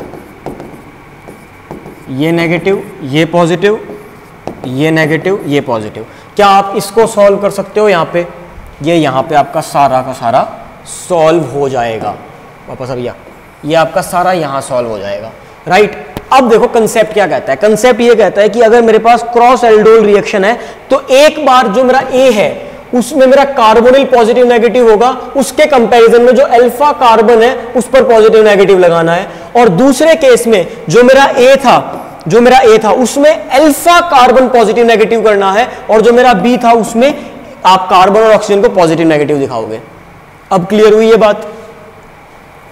ये नेगेटिव ये पॉजिटिव, ये नेगेटिव ये पॉजिटिव। क्या आप इसको सॉल्व कर सकते हो? यहाँ पे ये यहाँ पे आपका सारा का सारा सॉल्व हो जाएगा। वापस अब ये आपका सारा यहाँ सॉल्व हो जाएगा, राइट। अब देखो कंसेप्ट क्या कहता है। कंसेप्ट ये कहता है कि अगर मेरे पास क्रॉस एल्डोल रिएक्शन है तो एक बार जो मेरा A है उसमें मेरा कार्बोनिल पॉजिटिव नेगेटिव होगा, उसके कंपैरिजन में जो अल्फा कार्बन है उस पर पॉजिटिव नेगेटिव लगाना है। और दूसरे केस में जो मेरा A था उसमें अल्फा कार्बन पॉजिटिव नेगेटिव करना है और जो मेरा B था उसमें आप कार्बन और ऑक्सीजन को पॉजिटिव नेगेटिव दिखाओगे। अब क्लियर हुई ये बात?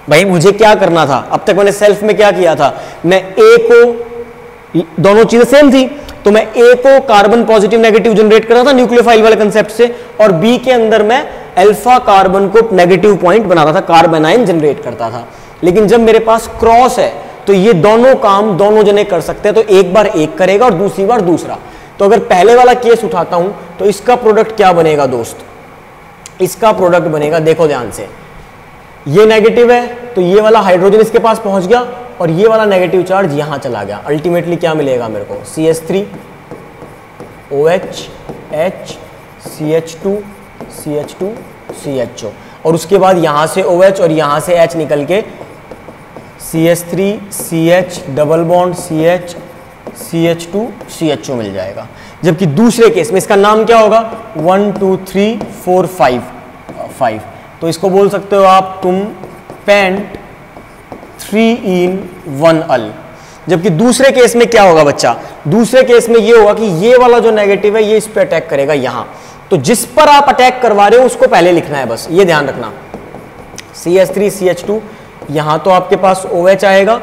भाई मुझे क्या करना था? अब तक मैंने सेल्फ में क्या किया था? मैं A को, दोनों चीजें सेम थी, तो मैं A को कार्बन पॉजिटिव नेगेटिव जनरेट कर रहा था न्यूक्लियोफाइल वाले कंसेप्ट से, और B के अंदर मैं अल्फा कार्बन को नेगेटिव पॉइंट बनाता था, कार्बन आयन जनरेट करता था। लेकिन जब मेरे पास क्रॉस है तो ये दोनों काम दोनों जने कर सकते हैं, तो एक बार एक करेगा और दूसरी बार दूसरा। तो अगर पहले वाला केस उठाता हूं तो इसका प्रोडक्ट क्या बनेगा दोस्त? इसका प्रोडक्ट बनेगा, देखो ध्यान से, ये नेगेटिव है तो ये वाला हाइड्रोजन इसके पास पहुंच गया और ये वाला नेगेटिव चार्ज यहां चला गया। अल्टीमेटली क्या मिलेगा मेरे को? CH3 OH H CH2 CH2 CHO, और उसके बाद यहां से OH और यहां से H निकल के CH3 CH double bond CH CH2 CHO मिल जाएगा। जबकि दूसरे केस में इसका नाम क्या होगा? 1 2 3 4 5, तो इसको बोल सकते हो आप तुम पेंट 3 in 1 अल। जबकि दूसरे केस में क्या होगा बच्चा? दूसरे केस में ये होगा कि ये वाला जो नेगेटिव है ये इस पर अटैक करेगा यहां, तो जिस पर आप अटैक करवा रहे हो उसको पहले लिखना है, बस ये ध्यान रखना। CH3 CH2, यहां तो आपके पास OH आएगा,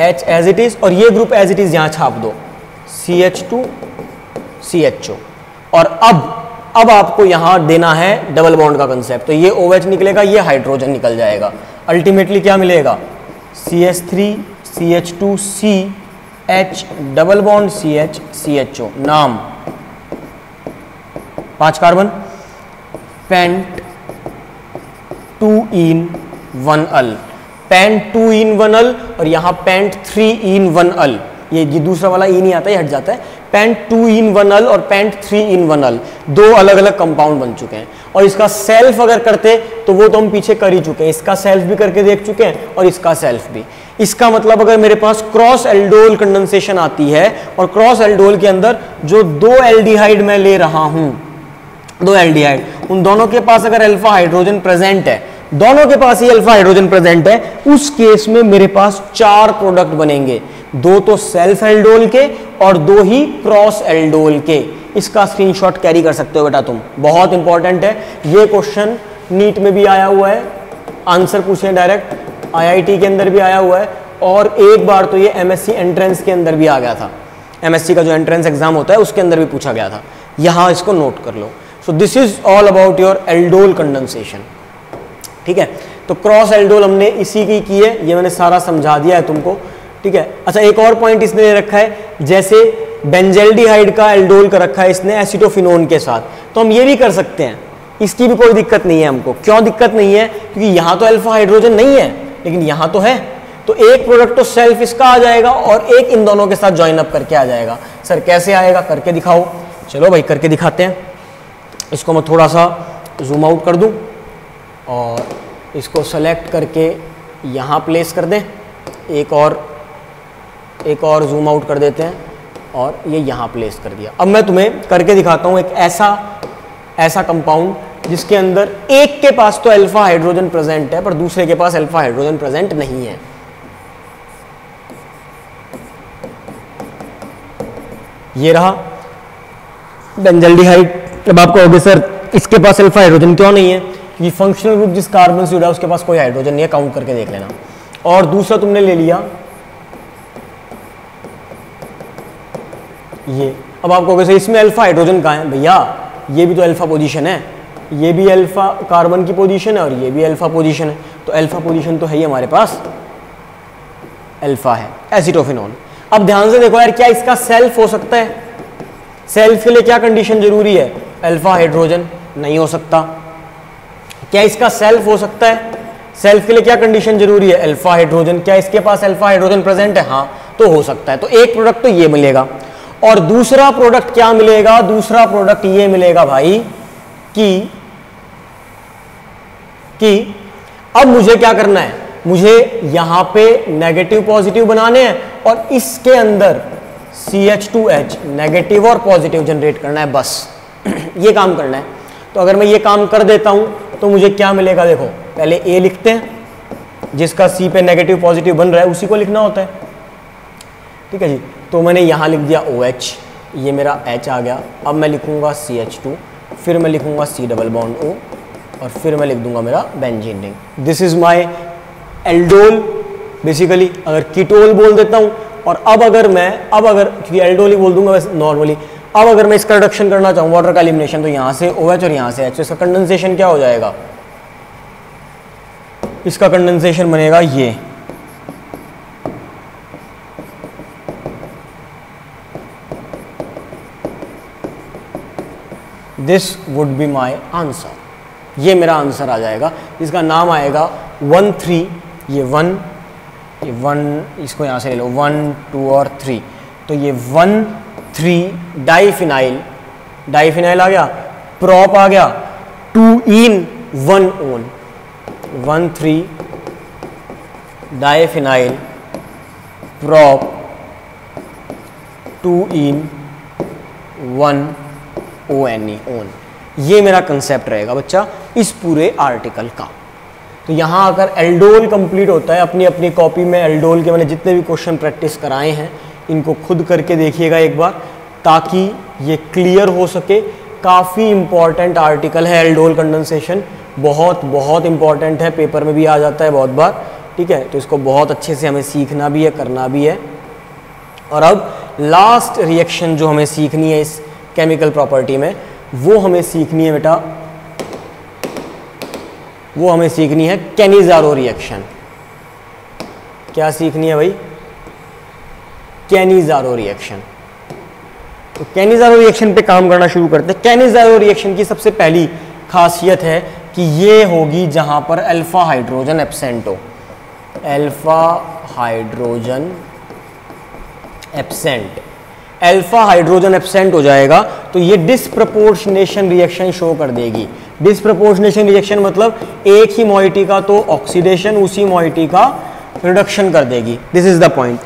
H एज इट इज, और ये ग्रुप एज इट इज यहां छाप दो CH2 CHO। और अब आपको यहां देना है डबल बॉन्ड का कंसेप्ट, तो ये OH निकलेगा, ये हाइड्रोजन निकल जाएगा। अल्टीमेटली क्या मिलेगा? CH3 CH2 C H double bond CH CHO। नाम 5 carbon, pent 2 in 1 al. Pent 2 en 1 al और यहाँ पेंट 3 इन 1 अल, ये दूसरा वाला ई नहीं आता, ये हट जाता है। पेंट 2 इन 1 अल और पेंट 3 इन 1 अल, दो अलग अलग कंपाउंड बन चुके हैं। और इसका सेल्फ अगर करते तो वो तो हम पीछे कर ही चुके हैं, इसका सेल्फ भी करके देख चुके हैं और इसका सेल्फ भी। इसका मतलब अगर मेरे पास क्रॉस एल्डोल कंडेंसेशन आती है और क्रॉस एल्डोल के अंदर जो दो एल्डिहाइड मैं ले रहा हूं, दो एल्डिहाइड, उन दोनों के पास अगर अल्फा हाइड्रोजन प्रेजेंट है, दोनों के पास ही अल्फा हाइड्रोजन प्रेजेंट है, उस केस में मेरे पास 4 प्रोडक्ट बनेंगे, 2 तो सेल्फ एल्डोल के और 2 ही क्रॉस एल्डोल के। इसका स्क्रीनशॉट कैरी कर सकते हो बेटा तुम, बहुत इंपॉर्टेंट है ये क्वेश्चन, नीट में भी आया हुआ है, आंसर पूछे डायरेक्ट, आईआईटी के अंदर भी आया हुआ है, और एक बार तो ये एमएससी एंट्रेंस के अंदर भी आ गया था, एमएससी का जो एंट्रेंस एग्जाम होता है उसके अंदर भी पूछा गया था। यहां इसको नोट कर लो। So this is all about your aldol condensation, ठीक है। तो क्रॉस एल्डोल हमने इसी की है, ये मैंने सारा समझा दिया है तुमको, ठीक है। अच्छा, एक और पॉइंट इसने ले रखा है, जैसे बेंजेल्डिहाइड का एल्डोल कर रखा है इसने एसिटोफिनोन के साथ, तो हम ये भी कर सकते हैं, इसकी भी कोई दिक्कत नहीं है हमको। क्यों दिक्कत नहीं है? क्योंकि यहां तो अल्फा हाइड्रोजन नहीं है लेकिन यहां तो है, तो एक प्रोडक्ट तो सेल्फ इसका आ जाएगा और एक इन दोनों के साथ ज्वाइन अप करके आ जाएगा। सर कैसे आएगा, करके दिखाओ। चलो भाई करके दिखाते हैं। इसको मैं थोड़ा सा जूम आउट कर दूं और इसको सेलेक्ट करके यहाँ प्लेस कर दें, एक और जूम आउट कर देते हैं और ये यहाँ प्लेस कर दिया। अब मैं तुम्हें करके दिखाता हूँ एक ऐसा कंपाउंड जिसके अंदर एक के पास तो अल्फा हाइड्रोजन प्रेजेंट है पर दूसरे के पास अल्फा हाइड्रोजन प्रेजेंट नहीं है। ये रहा बेंजल्डिहाइड। अब आप कहोगे सर इसके पास अल्फा हाइड्रोजन क्यों नहीं है? ये फंक्शनल ग्रुप जिस कार्बन से जुड़ा है उसके पास कोई हाइड्रोजन नहीं है, काउंट करके देख लेना। और दूसरा तुमने ले लिया ये। अब आप कहोगे सर इसमें अल्फा हाइड्रोजन कहाँ है? भैया ये भी तो अल्फा पोजीशन है, ये भी अल्फा कार्बन की पोजीशन है और ये भी अल्फा पोजीशन है, तो अल्फा पोजीशन तो है ही हमारे पास, अल्फा है एसिटोफिनोन। अब ध्यान से देखो यार, क्या इसका सेल्फ हो सकता है? सेल्फ के लिए क्या कंडीशन जरूरी है? Alpha hydrogen. नहीं हो सकता। क्या इसका सेल्फ हो सकता है? सेल्फ के लिए क्या कंडीशन जरूरी है? Alpha hydrogen. क्या इसके पास अल्फा हाइड्रोजन प्रेजेंट है? हाँ, तो हो सकता है। तो एक प्रोडक्ट तो ये मिलेगा और दूसरा प्रोडक्ट क्या मिलेगा? दूसरा प्रोडक्ट ये मिलेगा भाई कि अब मुझे क्या करना है? मुझे यहां पे नेगेटिव पॉजिटिव बनाने हैं और इसके अंदर CH2H नेगेटिव और पॉजिटिव जनरेट करना है, बस ये काम करना है। तो अगर मैं ये काम कर देता हूं तो मुझे क्या मिलेगा? देखो पहले A लिखते हैं, जिसका C पे नेगेटिव पॉजिटिव बन रहा है उसी को लिखना होता है, ठीक है जी। तो मैंने यहां लिख दिया OH, ये मेरा H आ गया। अब मैं लिखूंगा CH2, फिर मैं लिखूंगा C डबल बॉन्ड O और फिर मैं लिख दूंगा मेरा benzene ring. This is my aldol basically. अगर कीटोल बोल देता हूं और अब अगर क्योंकि एल्डोल ही बोल दूंगा वैसे नॉर्मली, अब अगर मैं इसका रिडक्शन करना चाहूँ वाटर का एलिमिनेशन, तो यहाँ से OH और यहाँ से H, तो इसका कंडेंसेशन क्या हो जाएगा? इसका कंडेंसेशन बनेगा ये, this would be my answer. ये मेरा आंसर आ जाएगा, इसका नाम आएगा 1,3, ये 1 इसको यहाँ से ले लो, 1, 2 और 3, तो ये 1,3 डाइफिनाइल आ गया, प्रॉप आ गया, 2 en 1 own, 1,3 diphenyl prop 2 en 1 ONE own. ये मेरा कंसेप्ट रहेगा बच्चा इस पूरे आर्टिकल का। तो यहाँ अगर एल्डोल कंप्लीट होता है, अपनी अपनी कॉपी में एल्डोल के मैंने जितने भी क्वेश्चन प्रैक्टिस कराए हैं इनको खुद करके देखिएगा एक बार, ताकि ये क्लियर हो सके। काफ़ी इंपॉर्टेंट आर्टिकल है एल्डोल कंडेंसेशन, बहुत बहुत इंपॉर्टेंट है, पेपर में भी आ जाता है बहुत बार, ठीक है। तो इसको बहुत अच्छे से हमें सीखना भी है, करना भी है। और अब लास्ट रिएक्शन जो हमें सीखनी है इस केमिकल प्रॉपर्टी में, वो हमें सीखनी है बेटा, वो हमें सीखनी है कैनिज़ारो रिएक्शन। क्या सीखनी है भाई? Cannizzaro reaction. तो कैनिज़ारो रिएक्शन पे काम करना शुरू करते हैं। कैनिज़ारो रिएक्शन की सबसे पहली खासियत है कि ये होगी जहां पर अल्फा हाइड्रोजन एब्सेंट हो। Alpha hydrogen absent, alpha hydrogen absent हो जाएगा तो ये डिसप्रपोर्शनेशन रिएक्शन शो कर देगी। डिसप्रपोर्शनेशन रिएक्शन मतलब एक ही मॉइटी का तो ऑक्सीडेशन, उसी मॉइटी का रिडक्शन कर देगी। This is the point.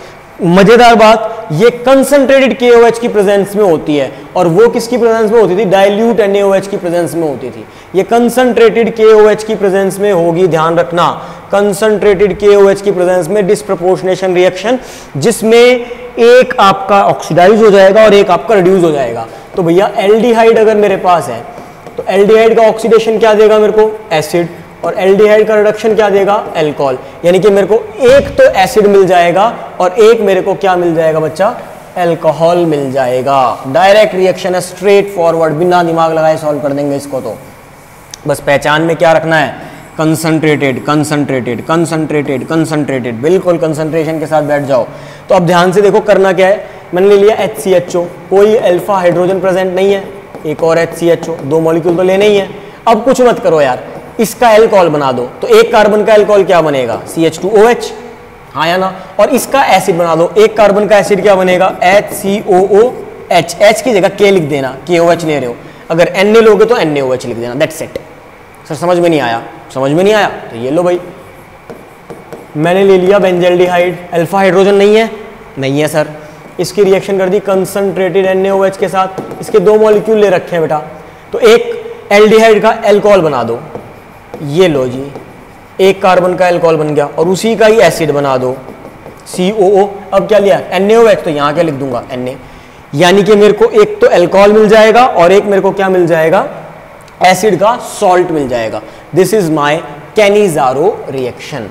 मजेदार बात, ये कंसंट्रेटेड KOH की प्रेजेंस में होती है और वो किसकी प्रेजेंस में होती थी? डाइल्यूट NaOH की प्रेजेंस में होती थी। ये कंसंट्रेटेड KOH की प्रेजेंस में होगी, ध्यान रखना, कंसंट्रेटेड KOH की प्रेजेंस में डिसप्रपोर्शनेशन रिएक्शन, जिसमें एक आपका ऑक्सीडाइज हो जाएगा और एक आपका रिड्यूस हो जाएगा। तो भैया एल्डिहाइड अगर मेरे पास है तो एल्डिहाइड का ऑक्सीडेशन क्या देगा मेरे को? एसिड, और एल्डिहाइड का रिडक्शन क्या देगा? अल्कोहल। यानी कि मेरे को एक तो एसिड मिल जाएगा और एक मेरे को क्या मिल जाएगा बच्चा? अल्कोहल मिल जाएगा। डायरेक्ट रिएक्शन है, स्ट्रेट फॉरवर्ड, बिना दिमाग लगाए सॉल्व कर देंगे इसको। तो बस पहचान में क्या रखना है? कंसंट्रेटेड, कंसंट्रेटेड, कंसंट्रेटेड, कंसंट्रेटेड, बिल्कुल कंसंट्रेशन के साथ बैठ जाओ। तो अब ध्यान से देखो करना क्या है। मैंने ले लिया HCHO, कोई अल्फा हाइड्रोजन प्रेजेंट नहीं है, एक और HCHO, दो मॉलिक्यूल तो लेने ही है। अब कुछ मत करो यार, इसका अल्कोहल बना दो, तो एक कार्बन का अल्कोहल क्या बनेगा? CH2OH, हाँ या ना? और इसका एसिड बना दो, एक कार्बन का एसिड क्या बनेगा? HCOOH। H की जगह K लिख देना, KOH ले रहे हो। अगर Na लोगे तो NaOH लिख देना, दैट्स इट। सर समझ में नहीं आया? समझ में नहीं आया तो ये लो भाई, मैंने ले लिया बेंजल्डिहाइड, अल्फा हाइड्रोजन नहीं है, नहीं है सर। इसकी रिएक्शन कर दी कंसंट्रेटेड NaOH के साथ, इसके दो मॉलिक्यूल ले रखे हैं बेटा, तो एक एल्डिहाइड का अल्कोहल बना दो, ये लो जी, एक कार्बन का अल्कोहल बन गया, और उसी का ही एसिड बना दो, COO। अब क्या लिया? NaOH, तो यहाँ क्या लिख दूंगा? Na। यानी कि मेरे को एक तो अल्कोहल मिल जाएगा और एक मेरे को क्या मिल जाएगा? एसिड का सॉल्ट मिल जाएगा। This is my Cannizzaro reaction.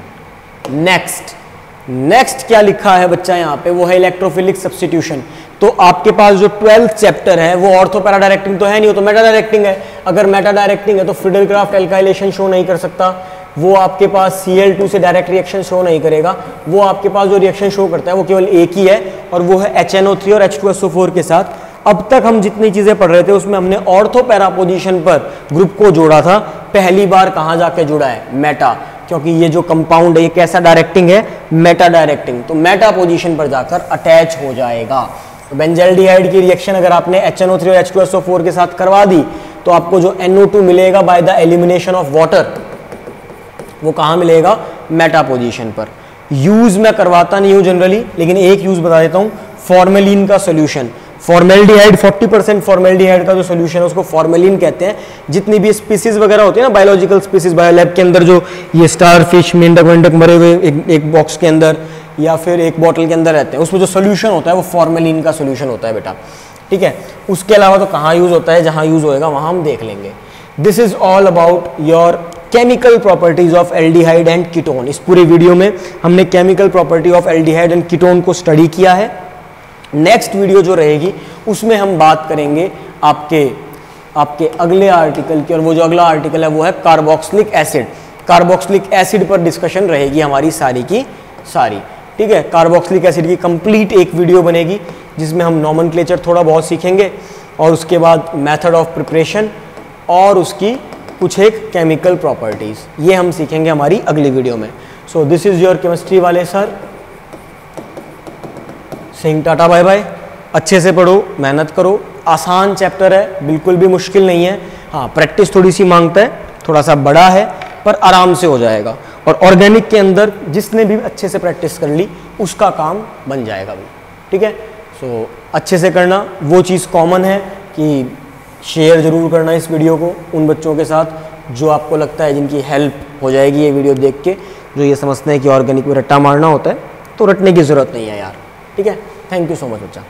Next क्या लिखा है बच्चा यहाँ पे? वो है इलेक्ट्रोफिलिक सब्स्टिट्यूशन। तो आपके पास जो 12th चैप्टर है वो ऑर्थो पैरा डायरेक्टिंग तो है नहीं, वो तो मेटा डायरेक्टिंग है। अगर मेटा डायरेक्टिंग है तो फिडेलक्राफ्ट एल्काइलेशन शो नहीं कर सकता, वो आपके पास Cl2 से डायरेक्ट रिएक्शन शो नहीं करेगा। वो आपके पास जो रिएक्शन शो करता है वो केवल एक ही है, और वो है HNO3 और H2SO4 के साथ। अब तक हम जितनी चीजें पढ़ रहे थे उसमें हमने ऑर्थो पैरा पोजीशन पर ग्रुप को जोड़ा था। पहली बार कहाँ जाके जुड़ा है? मेटा, क्योंकि ये जो कंपाउंड है ये कैसा डायरेक्टिंग है? Meta directing. तो मेटा पोजीशन पर जाकर अटैच हो जाएगा। तो बेंजल्डिहाइड की रिएक्शन अगर आपने HNO3 और H2SO4 के साथ करवा दी तो आपको जो NO2 मिलेगा bye the elimination of water, वो कहाँ मिलेगा? मेटा पोजीशन पर। यूज मैं करवाता नहीं हूँ जनरली, लेकिन एक यूज बता देता हूँ, फॉर्मेलिन का सोल्यूशन। फॉर्मेल्डिहाइड 40% फॉर्मेल्डिहाइड का जो सोल्यूशन है उसको फॉर्मेलिन कहते हैं। जितनी भी स्पीसीज वगैरह होती है ना, बायोलॉजिकल स्पीसीज, बायोलैब के अंदर जो ये स्टार फिश, मेंढक वेंढक मरे हुए एक बॉक्स के अंदर या फिर एक बॉटल के अंदर रहते हैं, उसमें जो सोल्यूशन होता है वो फॉर्मेलिन का सोल्यूशन होता है बेटा, ठीक है। उसके अलावा तो कहाँ यूज होता है? जहाँ यूज होएगा वहाँ हम देख लेंगे। This is all about your chemical properties of aldehyde and ketone. इस पूरे वीडियो में हमने chemical property of aldehyde and ketone को स्टडी किया है। नेक्स्ट वीडियो जो रहेगी उसमें हम बात करेंगे आपके अगले आर्टिकल की, और वो जो अगला आर्टिकल है वो है कार्बोक्सिलिक एसिड। कार्बोक्सिलिक एसिड पर डिस्कशन रहेगी हमारी सारी की सारी, ठीक है। कार्बोक्सिलिक एसिड की कंप्लीट एक वीडियो बनेगी जिसमें हम नॉमेनक्लेचर थोड़ा बहुत सीखेंगे, और उसके बाद मेथड ऑफ प्रिपरेशन और उसकी कुछ एक केमिकल प्रॉपर्टीज, ये हम सीखेंगे हमारी अगली वीडियो में। So this is your chemistry वाले sir, Singh tata bye bye. अच्छे से पढ़ो, मेहनत करो, आसान चैप्टर है, बिल्कुल भी मुश्किल नहीं है। हाँ, प्रैक्टिस थोड़ी सी मांगता है, थोड़ा सा बड़ा है पर आराम से हो जाएगा। और ऑर्गेनिक के अंदर जिसने भी अच्छे से प्रैक्टिस कर ली उसका काम बन जाएगा भी, ठीक है। सो अच्छे से करना। वो चीज़ कॉमन है कि शेयर ज़रूर करना इस वीडियो को उन बच्चों के साथ जो आपको लगता है जिनकी हेल्प हो जाएगी ये वीडियो देख के, जो ये समझते हैं कि ऑर्गेनिक में रट्टा मारना होता है, तो रटने की ज़रूरत नहीं है यार, ठीक है। थैंक यू सो मच बच्चा।